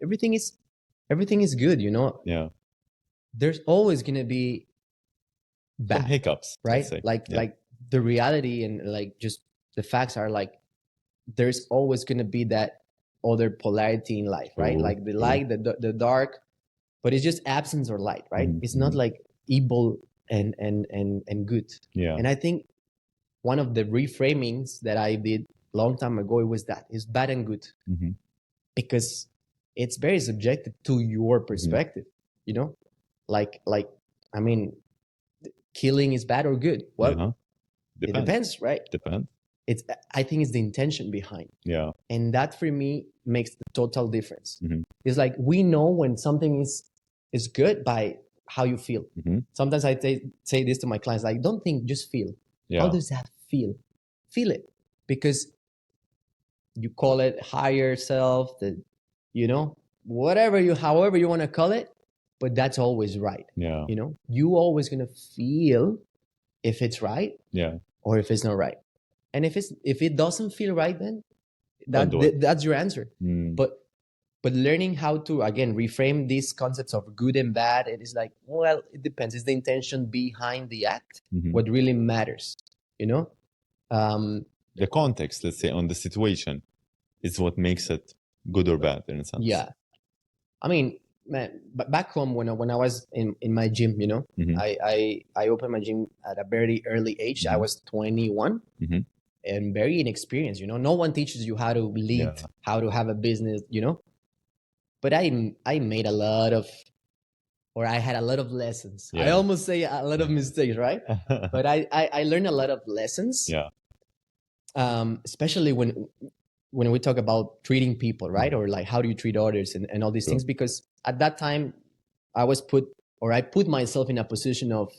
everything is good,
Yeah.
There's always gonna be bad
some hiccups,
right?
let's say.
Like the reality, and like just the facts are like, there's always gonna be that other polarity in life, right? Like the light, the dark, but it's just absence or light, right? It's not like evil and good.
Yeah.
And I think one of the reframings that I did long time ago, it was that it's bad and good, because it's very subjective to your perspective, like I mean, killing is bad or good? Well, it depends, right?
Depends.
I think it's the intention behind.
Yeah.
And that for me makes the total difference. It's like, we know when something is good by how you feel. Sometimes I say this to my clients, like, don't think, just feel. How does that feel? Feel it. Because you call it higher self, however you want to call it, but that's always right.
Yeah.
You always gonna feel if it's right, or if it's not right. And if it doesn't feel right, then that's your answer. But But learning how to, again, reframe these concepts of good and bad, it is like, well, it depends. It's the intention behind the act what really matters, you know?
The context, let's say, on the situation is what makes it good or bad in a sense.
Yeah. I mean, man, back home when I was in my gym, you know, I opened my gym at a very early age. I was 21 and very inexperienced, you know. No one teaches you how to lead, how to have a business, you know. But I made a lot of, or I had a lot of lessons. I almost say a lot of mistakes, right? But I learned a lot of lessons.
Yeah.
Especially when we talk about treating people, right? Or like, how do you treat others and all these things? Because at that time I put myself in a position of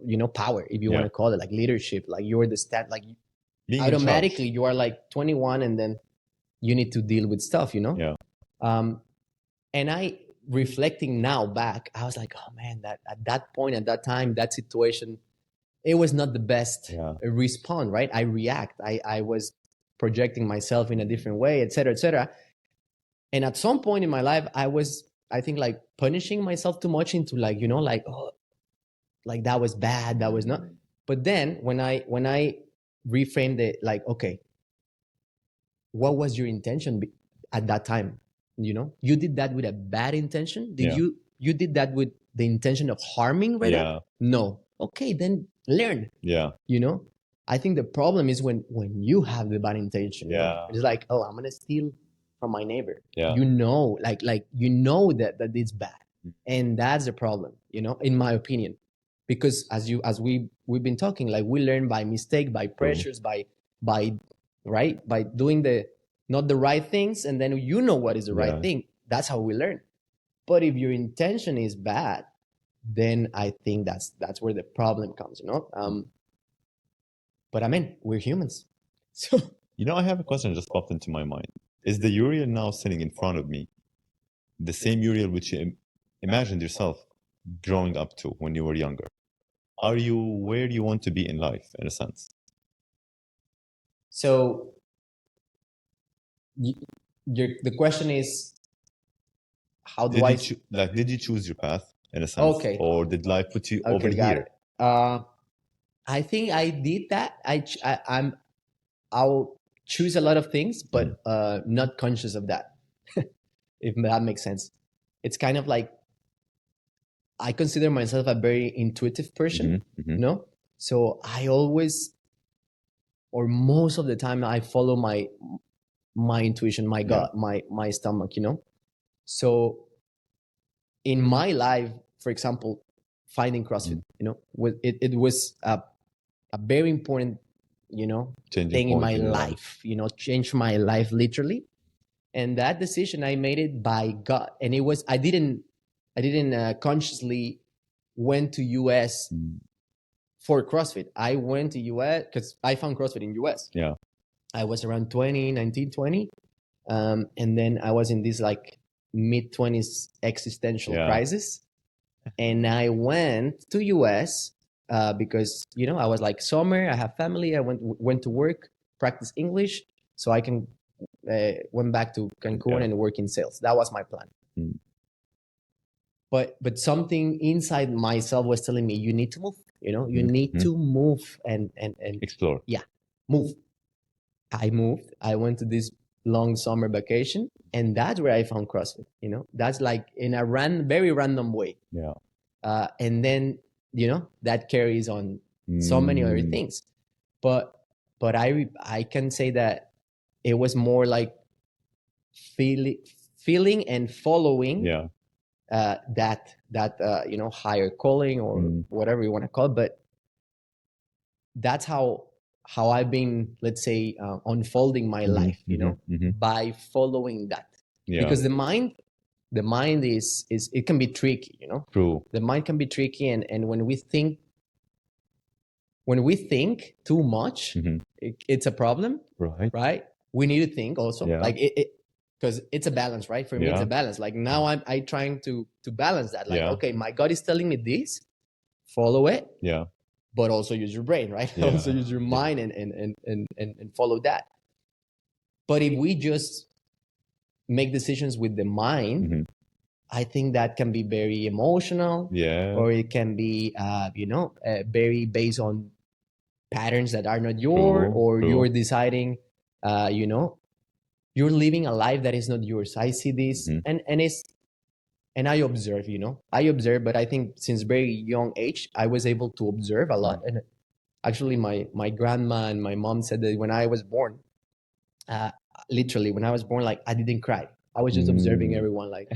you know, power, if you want to call it, like leadership, like you're the like being automatically you are like 21 and then you need to deal with stuff, you know?
Yeah.
And I, reflecting now back, I was like, oh man, that at that point, at that time, that situation, it was not the best response, right? I react. I was projecting myself in a different way, et cetera, et cetera. And at some point in my life, I think like punishing myself too much into like, you know, like, oh, like that was bad, that was not. But then when I reframed it, like, okay, what was your intention at that time? You know, you did that with a bad intention. Did you did that with the intention of harming Reda?
Yeah.
No. Okay, then learn.
Yeah.
You know, I think the problem is when you have the bad intention.
Yeah.
You know? It's like, oh, I'm gonna steal from my neighbor.
Yeah.
You know, like you know that it's bad, and that's the problem. You know, in my opinion, because as we've been talking, like we learn by mistake, by pressures, by right, by doing not the right things, and then you know what is the right thing. That's how we learn. But if your intention is bad, then I think that's where the problem comes, you know. But I mean, we're humans. So
you know, I have a question just popped into my mind. Is the Uriel now sitting in front of me the same Uriel which you imagined yourself growing up to when you were younger? Are you where you want to be in life, in a sense?
So the question is, how do
did you choose your path, in a sense?
Okay.
Or did life put you over here?
I think I did that. I'll choose a lot of things, but not conscious of that. If that makes sense. It's kind of like, I consider myself a very intuitive person, you know? So I always, or most of the time, I follow my intuition, my gut, my stomach, you know? So in my life, for example, finding CrossFit, you know, it was a very important, you know, thing in my life, you know, changed my life literally. And that decision, I made it by gut. And it was, I didn't consciously went to US for CrossFit. I went to US because I found CrossFit in US.
Yeah.
I was around 19, 20. And then I was in this like mid-20s existential crisis. And I went to US because, you know, I was like, summer, I have family. I went to work, practice English, so I can went back to Cancun and work in sales. That was my plan. But something inside myself was telling me, you need to move. You know, you need to move and
explore.
Yeah, move. I moved. I went to this long summer vacation, and that's where I found CrossFit. You know, that's like in a very random way.
Yeah.
And then, you know, that carries on so many other things. But I can say that it was more like feeling and following that you know, higher calling or whatever you want to call it. But that's how I've been, let's say, unfolding my life, you know, by following that. Because the mind is it can be tricky, you know.
True.
The mind can be tricky, and when we think too much, it's a problem. Right. We need to think also, like it because it's a balance, right? For me, it's a balance. Like now I trying to balance that. Like, okay, my gut is telling me this, follow it.
Yeah.
But also use your brain, right? Also use your mind and follow that. But if we just make decisions with the mind,
Mhm.
I think that can be very emotional,
Yeah.
or it can be, very based on patterns that are not yours,
True.
or
True.
you're deciding, you're living a life that is not yours. I see this,
Mhm.
and I observe, but I think since very young age, I was able to observe a lot. And actually, my grandma and my mom said that when I was born, uh, literally when I was born, like I didn't cry. I was just observing everyone, like,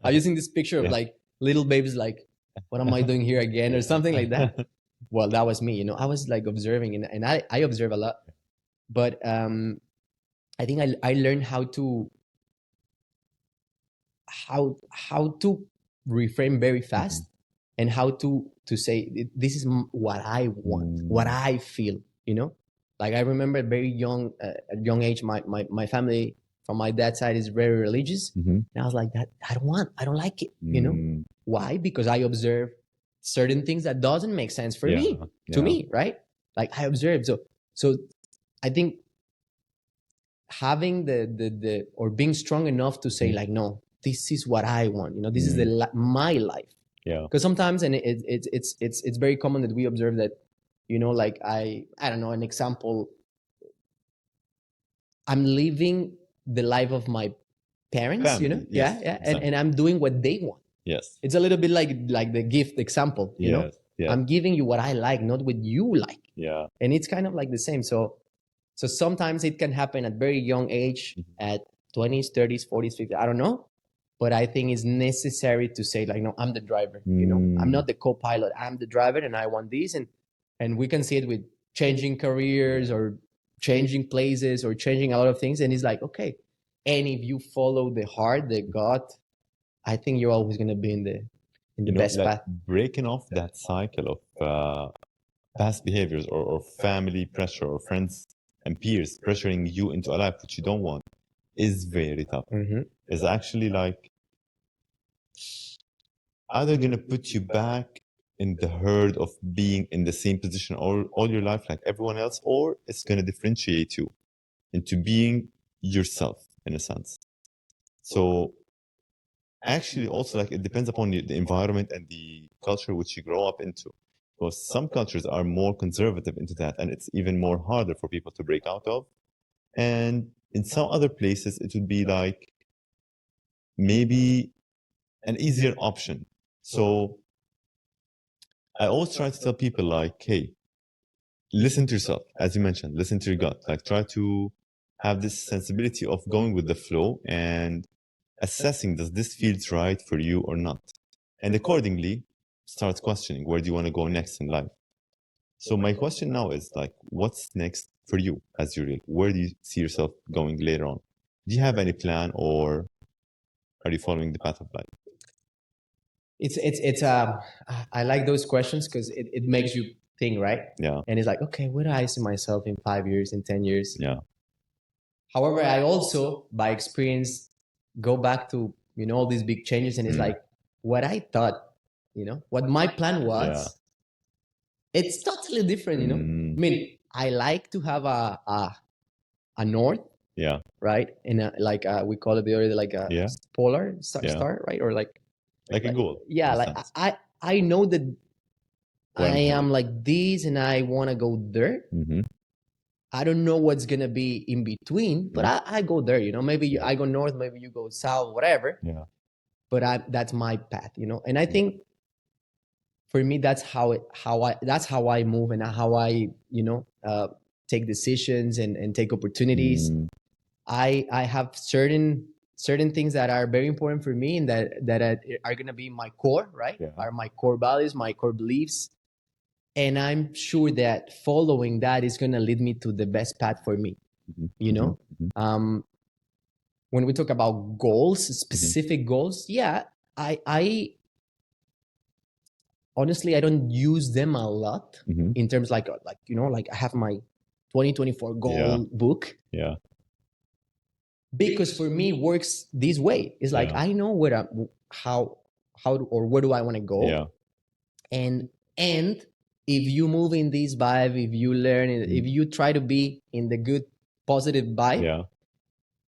I'm using this picture of
Yeah.
like little babies, like, what am I doing here again, or something like that. Well, that was me, I was like observing, and I observe a lot. But I think I learned how to reframe very fast, and how to say, this is what I want, what I feel, like I remember at very young, at young age, my family from my dad's side is very religious.
Mhm.
And I was like, that I don't like it,
Mm.
why? Because I observe certain things that doesn't make sense for
Yeah.
me, to
Yeah.
me, right? Like I observe. So I think having the or being strong enough to say, like, no, this is what I want, this is my life.
Yeah.
Because sometimes, and it's very common that we observe that, like I don't know, an example, I'm living the life of my parents,
Family.
yeah,
Yes.
yeah,
Exactly.
and I'm doing what they want.
Yes.
It's a little bit like the gift example,
Yes. Yes.
I'm giving you what I like, not what you like.
Yeah.
And it's kind of like the same. So sometimes it can happen at very young age, at 20s, 30s, 40s, 50s, I don't know. But I think it's necessary to say, like, no, I'm the driver, I'm not the co-pilot, I'm the driver, and I want this. And we can see it with changing careers, or changing places, or changing a lot of things. And it's like, okay. And if you follow the heart, the gut, I think you're always going to be in the best
Like
path.
breaking off that cycle of past behaviors, or family pressure, or friends and peers pressuring you into a life which you don't want, is very tough. It's actually like either going to put you back in the herd of being in the same position all your life like everyone else, or it's going to differentiate you into being yourself in a sense. So actually also, like, it depends upon the environment and the culture which you grow up into, because some cultures are more conservative into that, and it's even more harder for people to break out of. And in some other places it would be like maybe an easier option. So I always try to tell people, like, hey, listen to yourself, as you mentioned, listen to your gut, like try to have this sensibility of going with the flow and assessing, does this feels right for you or not, and accordingly start questioning, where do you want to go next in life. So my question now is, like, what's next for you as Uriel? Where do you see yourself going later on? Do you have any plan, or are you following the path of life?
It's I like those questions, because it makes you think, right?
Yeah.
And it's like, okay, where do I see myself in 5 years, in 10 years?
Yeah.
However, I also, by experience, go back to, all these big changes, and it's like, what I thought, what my plan was, it's totally different, I mean, I like to have a north,
Yeah.
right? And like we call it the other, like a
Yeah.
polar
Yeah.
star, right? Or like
Like a goal.
yeah,
in a
like
sense.
I know that
Where I'm
I am
headed.
like this, and I want to go there. I don't know what's gonna be in between, but I go there. Maybe I go north, maybe you go south, whatever.
Yeah.
But that's my path. And I think for me, that's how I move, and how I take decisions, and take opportunities. I have certain things that are very important for me, and that are gonna be my core, right?
Yeah.
Are my core values, my core beliefs. And I'm sure that following that is gonna lead me to the best path for me. When we talk about goals, specific goals, yeah, I honestly, I don't use them a lot, in terms like I have my 2024 goal book,
Yeah.
because for me it works this way. It's like, I know or where do I want to go.
Yeah.
And if you move in this vibe, if you learn, if you try to be in the good, positive vibe,
Yeah.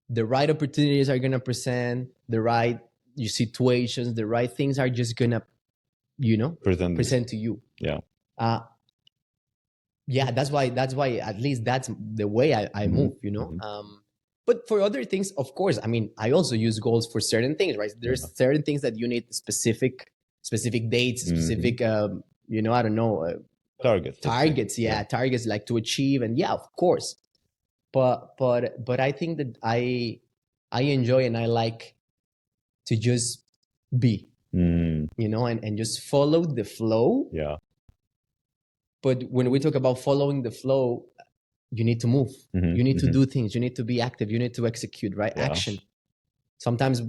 the right opportunities are gonna present, the right situations, the right things are just gonna, present to you.
Yeah.
Uh, yeah, that's why at least that's the way I move, but for other things, of course, I mean, I also use goals for certain things, right? There's certain things that you need specific dates, specific I don't know, targets, targets like to achieve, and yeah, of course. But I think that I enjoy and I like to just be, and just follow the flow.
Yeah.
But when we talk about following the flow, you need to move. You need to do things. You need to be active. You need to execute, right?
Yeah.
Action. Sometimes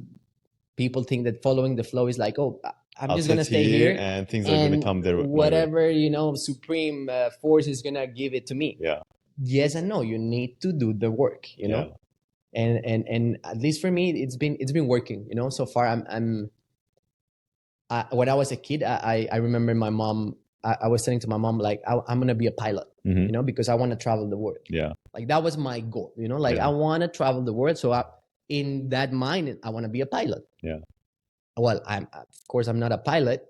people think that following the flow is like, oh, I'm just going to stay here
and things are going to come there.
Whatever, supreme force is going to give it to me.
Yeah.
Yes and no. You need to do the work, know? And at least for me, it's been working, so far. When I was a kid, I remember my mom, I was saying to my mom, like, I'm going to be a pilot, because I want to travel the world.
Yeah.
Like that was my goal, like I want to travel the world. So in that mind, I want to be a pilot.
Yeah.
Well, of course, I'm not a pilot,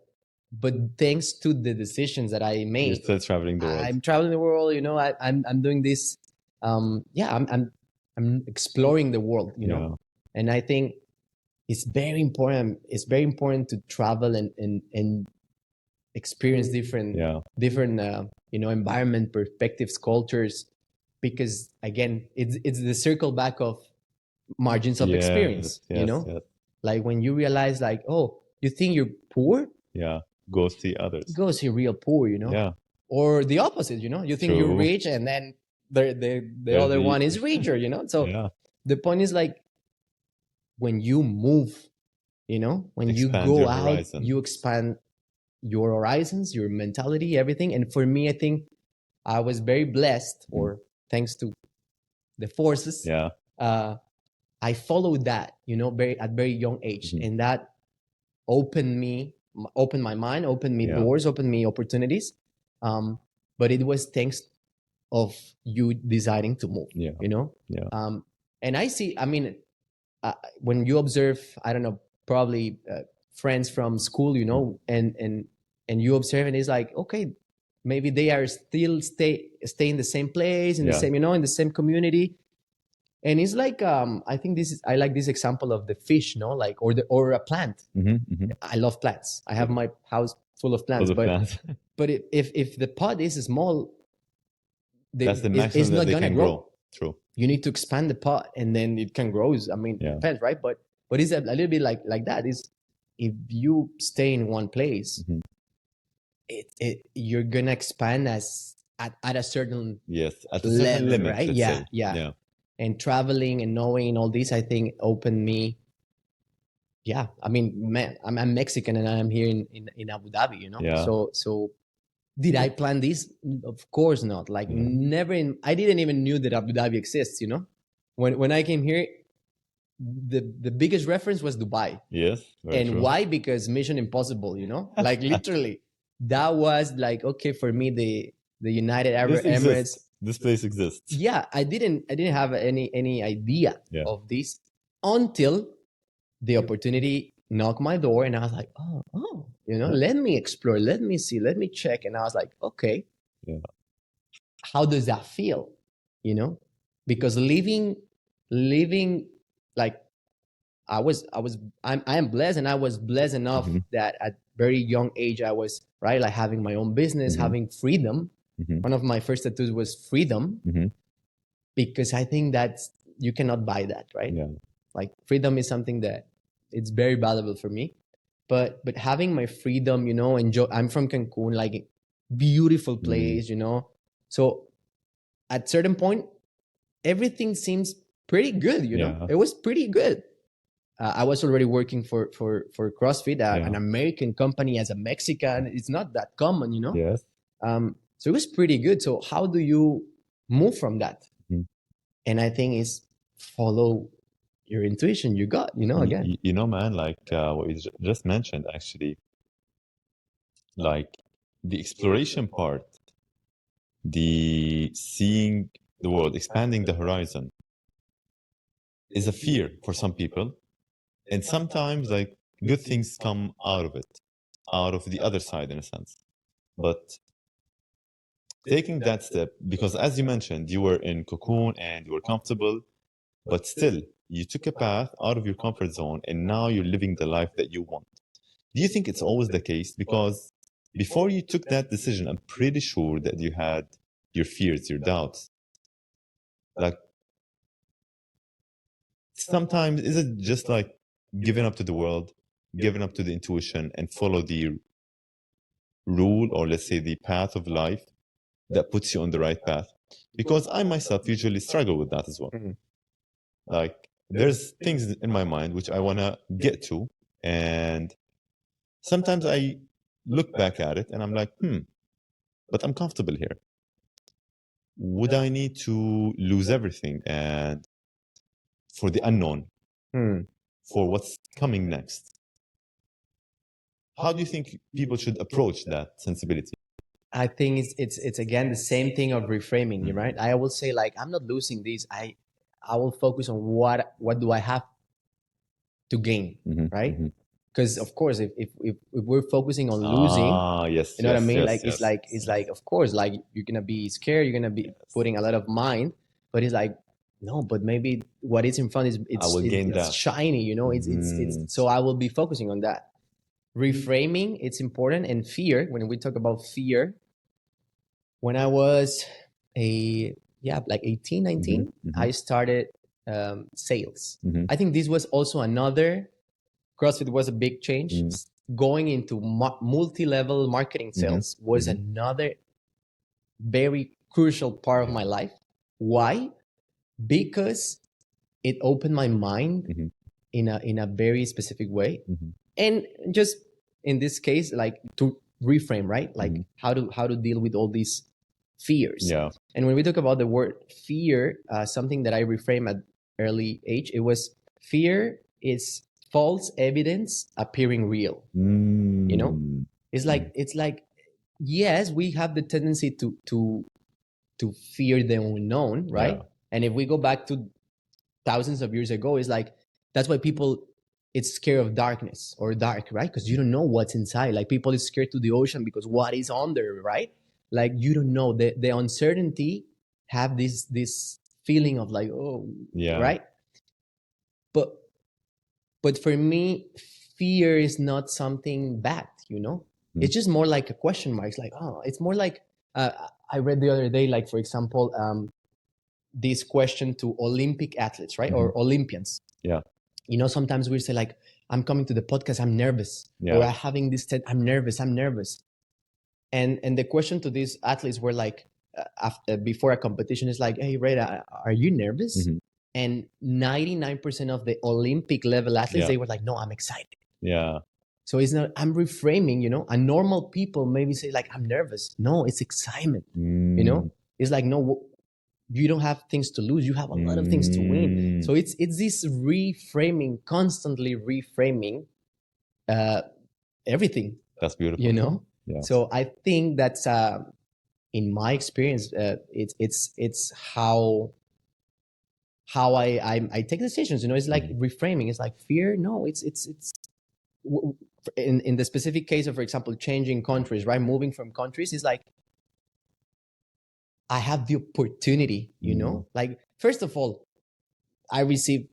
but thanks to the decisions that I made,
you're still traveling the world.
I'm traveling the world, I'm doing this. I'm exploring the world, know, and I think it's very important. It's very important to travel and experience different environment, perspectives, cultures, because again, it's the circle back of margins of experience. Like when you realize, like, oh, you think you're poor?
Yeah, go see others.
Go see real poor,
Yeah.
Or the opposite, you think you're rich, and then the other one is richer, So the point is, like, when you move, when you go out, you expand your horizons, your mentality, everything. And for me, I think I was very blessed, or thanks to the forces.
Yeah.
I followed that, at very young age, and that opened my mind, opened me doors, opened me opportunities. But it was thanks of you deciding to move. And I see, I mean, when you observe, I don't know, probably friends from school, and you observe, and it's like, okay, maybe they are still stay in the same place, in the same, in the same community. And it's like, I think I like this example of the fish, like, or a plant. I love plants. I have my house full of plants, but if the pot is small,
that's the maximum it's not that they can grow. True.
You need to expand the pot, and then it can grow. I mean, depends, right? But it's a little bit like that. Is if you stay in one place, you're gonna expand at a certain
at a certain limit,
right? Yeah. And traveling and knowing all this, I think, opened me. Yeah, I mean, man, I'm Mexican and I'm here in Abu Dhabi, So did I plan this? Of course not. Like never. I didn't even knew that Abu Dhabi exists. When I came here, the biggest reference was Dubai.
Yes.
And true. Why? Because Mission Impossible. Like literally, that was like, okay, for me, the United Arab Emirates.
This place exists.
Yeah, I didn't have any idea of this until the opportunity knocked my door, and I was like, oh, let me explore, let me see, let me check. And I was like, okay, how does that feel? Because living like I am blessed, and I was blessed enough that at very young age I was like having my own business, having freedom. One of my first tattoos was freedom, because I think that's, you cannot buy that, right?
Yeah.
Like freedom is something that it's very valuable for me. But having my freedom, enjoy. I'm from Cancun, like beautiful place, So at certain point, everything seems pretty good, It was pretty good. I was already working for CrossFit, an American company, as a Mexican. It's not that common,
Yes.
So it was pretty good. So how do you move from that? And I think it's follow your intuition, you got, again.
Man, like what you just mentioned, actually, like the exploration part, the seeing the world, expanding the horizon. is a fear for some people, and sometimes like good things come out of it, out of the other side in a sense. But taking that step, because as you mentioned, you were in cocoon and you were comfortable, but still you took a path out of your comfort zone and now you're living the life that you want. Do you think it's always the case? Because before you took that decision, I'm pretty sure that you had your fears, your doubts. Like sometimes is it just like giving up to the world, giving up to the intuition and follow the rule, or let's say the path of life that puts you on the right path? Because I myself usually struggle with that as well.
Mhm.
Like there's things in my mind which I want to get to, and sometimes I look back at it and I'm like, but I'm comfortable here. Would I need to lose everything and for the unknown,
Hmm.
for what's coming next? How do you think people should approach that sensibility?
I think it's again the same thing of reframing, right? I will say like I'm not losing this. I will focus on what do I have to gain, right? Because of course, if we're focusing on losing,
Yes,
you know what I
yes,
mean?
yes,
Like
yes.
it's like of course, like you're gonna be scared, you're gonna be putting a lot of mind, but it's like no, but maybe what is in front is
I will gain
it's
that.
shiny, you know. It's so I will be focusing on that. Reframing, it's important, and fear. When we talk about fear, when I was like 18, 19, I started sales. I think this was also another CrossFit was a big change. Going into multi-level marketing sales was another very crucial part of my life. Why? Because it opened my mind in a very specific way, and just in this case, like to reframe, right? Like how to deal with all these fears.
Yeah.
And when we talk about the word fear, something that I reframe at early age, it was fear is false evidence appearing real. You know, it's like yes, we have the tendency to fear the unknown, right?
Yeah.
And if we go back to thousands of years ago, it's like that's why people it's scared of darkness or dark, right? Because you don't know what's inside. Like people is scared to the ocean because what is under, right? Like you don't know the uncertainty have this feeling of like oh
Yeah.
right. But for me, fear is not something bad, you know. It's just more like a question mark. It's like oh, it's more like I read the other day, like for example, this question to Olympic athletes, right, or Olympians.
Yeah.
You know, sometimes we say like, I'm coming to the podcast, I'm nervous, or I'm having this, I'm nervous. And the question to these athletes were like, before a competition is like, hey, Reda, are you nervous? And 99% of the Olympic level athletes, they were like, no, I'm excited.
Yeah.
So it's not, I'm reframing, you know, a normal people maybe say like, I'm nervous. No, it's excitement, you know? It's like, no, you don't have things to lose. You have a lot of things to win. So it's this reframing, constantly reframing everything.
That's beautiful.
You know.
Yeah.
So I think that's in my experience, it's how I take decisions. You know, it's like reframing. It's like fear. No, it's in the specific case of, for example, changing countries, right? Moving from countries is like I have the opportunity, you know, like first of all, I received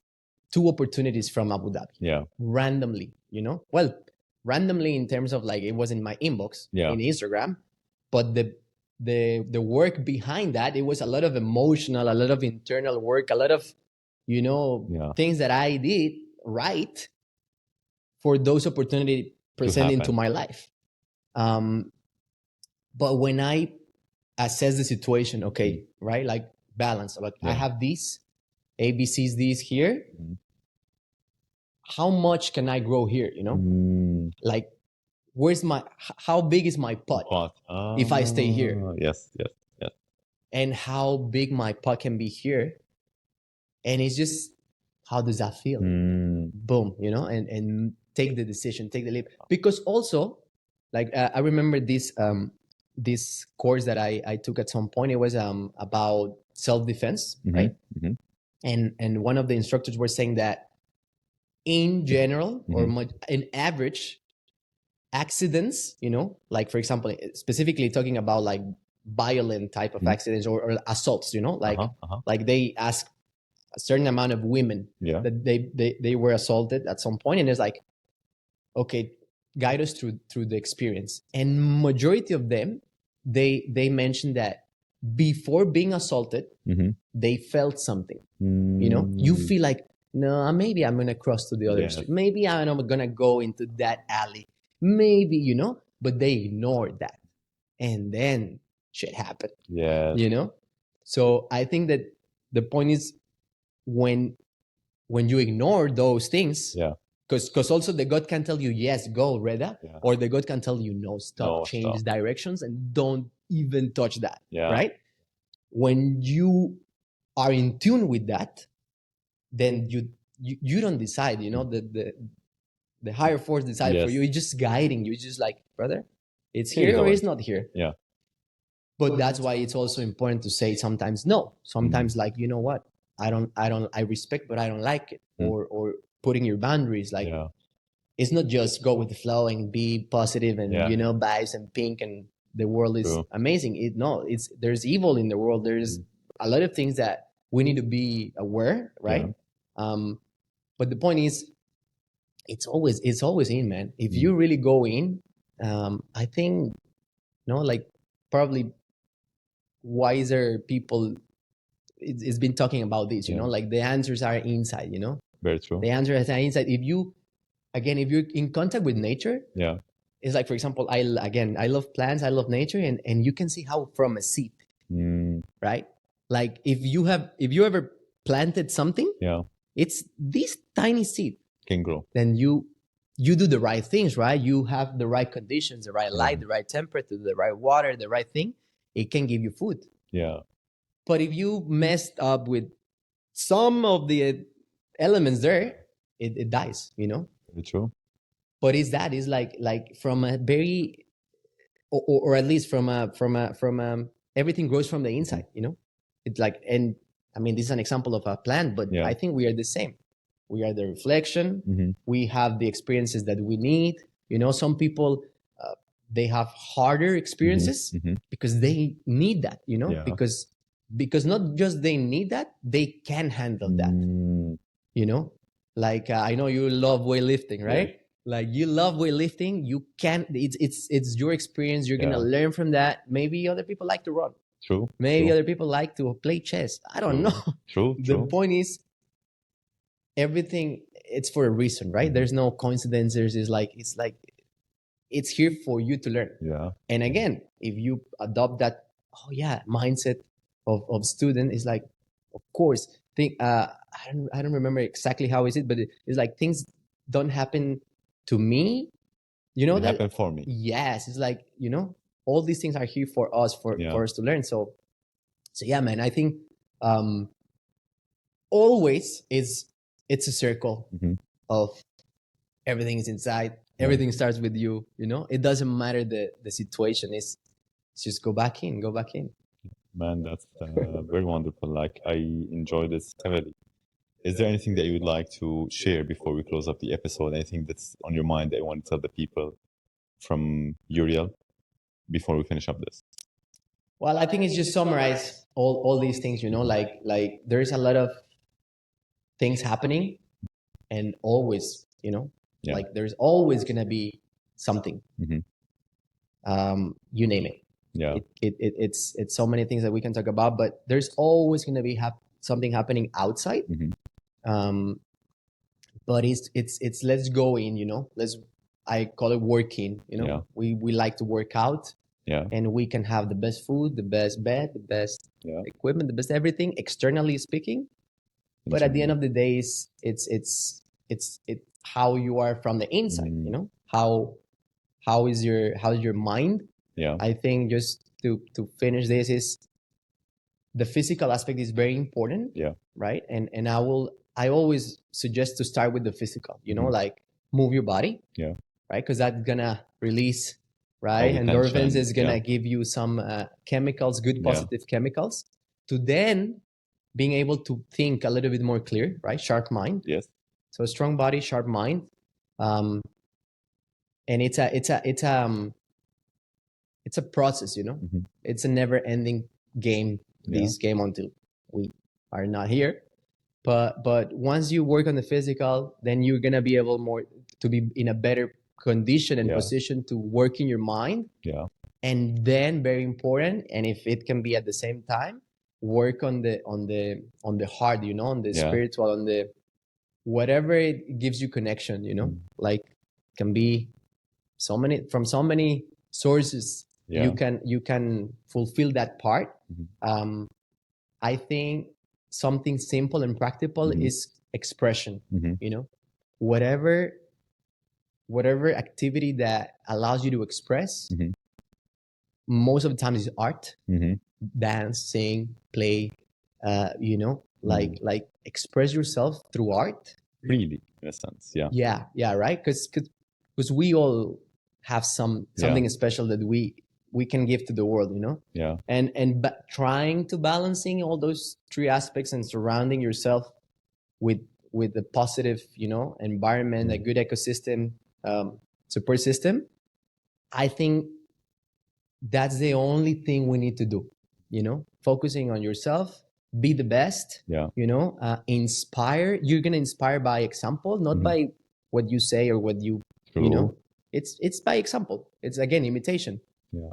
2 opportunities from Abu Dhabi.
Yeah.
Randomly, you know, well, randomly in terms of like, it was in my inbox in Instagram, but the work behind that, it was a lot of emotional, a lot of internal work, a lot of, you know, things that I did right for those opportunities present into my life. But when I assess the situation, okay, right? Like balance, like I have these ABCs, these here. How much can I grow here? You know, like where's how big is my pot if I stay here?
Yes.
And how big my pot can be here? And it's just, how does that feel? Boom, you know, and take the decision, take the leap. Because also, like I remember this course that I took at some point. It was about self-defense, right? and one of the instructors were saying that in general or in average accidents, like for example, specifically talking about like violent type of accidents or assaults, like they ask a certain amount of women that they were assaulted at some point, and it's like, okay, guide us through the experience. And majority of them, they mentioned that before being assaulted, they felt something. You feel like, no, maybe I'm gonna cross to the other street, maybe I'm gonna go into that alley, maybe, but they ignored that, and then shit happened. So I think that the point is, when you ignore those things, because also the God can tell you, yes, go, Reda, or the God can tell you, no, stop, change directions and don't even touch that, right? When you are in tune with that, then you don't decide, the higher force decides for you. It's just guiding you. It's just like, brother, it's here or it's not here. But that's why it's also important to say sometimes no. Sometimes like, you know what, I respect, but I don't like it. Or putting your boundaries, like it's not just go with the flow and be positive and vibes and pink and the world is amazing. It's there's evil in the world. There's a lot of things that we need to be aware, right? But the point is, it's always in, man. If you really go in, I think, like probably wiser people, it's been talking about this, like the answers are inside,
Very true.
The answers are inside. If you're in contact with nature, it's like, for example, I love plants, I love nature, and you can see how from a seed, right? Like if you ever planted something, it's this tiny seed
can grow.
Then you do the right things, right? You have the right conditions, the right light, the right temperature, the right water, the right thing. It can give you food. But if you messed up with some of the elements there, it dies,
Very true.
But it's like from a very, or at least from everything grows from the inside, It's like, and I mean, this is an example of a plant, but I think we are the same. We are the reflection. We have the experiences that we need. Some people, they have harder experiences because they need that, because not just they need that, they can handle that. Like I know you love weightlifting, right? Like you love weightlifting. You can, it's your experience. You're gonna learn from that. Maybe other people like to run.
True.
Maybe other people like to play chess. I don't know.
True.
The point is, everything, it's for a reason, right? There's no coincidences. It's here for you to learn. And again, if you adopt that mindset of student, is like, of course, think I don't remember exactly how is it, but it's like things don't happen to me,
they happen for me.
Yes, it's like, all these things are here for us, for us to learn. So yeah, man, I think always it's a circle of everything is inside. Everything starts with you. It doesn't matter the situation. It's just go back in.
Man, that's very wonderful. Like, I enjoy this heavily. Is there anything that you would like to share before we close up the episode? Anything that's on your mind that you want to tell the people from Uriel before we finish up this?
Well, I think it's just summarize all these things, like there's a lot of things happening, and always, like there's always gonna be something. You name it. It's so many things that we can talk about, but there's always gonna be something happening outside. But it's let's go in, I call it working. We like to work out. And we can have the best food, the best bed, the best equipment, the best everything, externally speaking. But at the end of the day, it's how you are from the inside. How is your mind? I think just to finish this, is the physical aspect is very important. Right. And I always suggest to start with the physical. Like move your body. Right, because that's gonna release. Right, endorphins is gonna give you some chemicals, good positive chemicals, to then being able to think a little bit more clear, right? Sharp mind.
Yes.
So a strong body, sharp mind. And it's a process, you know.
Mhm.
It's a never ending game, this game, until we are not here. But once you work on the physical, then you're gonna be able more to be in a better condition and position to work in your mind.
Yeah.
And then, very important, and if it can be at the same time, work on the heart, you know, on the spiritual, on the whatever it gives you connection, you know, like can be so many sources. You can fulfill that part. I think something simple and practical is expression. You know, whatever activity that allows you to express, most of the time is art, dance, sing, play, you know, like express yourself through art.
Really, in a sense.
Yeah, right. Because we all have something special that we can give to the world, you know. And trying to balancing all those three aspects and surrounding yourself with a positive, you know, environment, a good ecosystem, support system. I think that's the only thing we need to do, you know. Focusing on yourself, be the best, you know. Inspire. You're gonna inspire by example, not by what you say or what you know. It's by example. It's again imitation.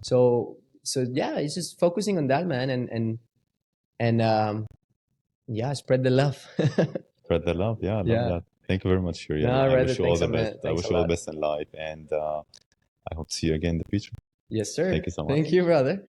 So yeah, it's just focusing on that, man. And yeah, spread the love.
Spread the love. I love that. Thank you very much, Uriel.
No,
I
Reda,
wish you all
thanks
the
a man.
best. I
Thanks
wish
a
you all the
lot.
best in life, and I hope to see you again in the future.
Yes, sir.
Thank you so much.
Thank you, brother.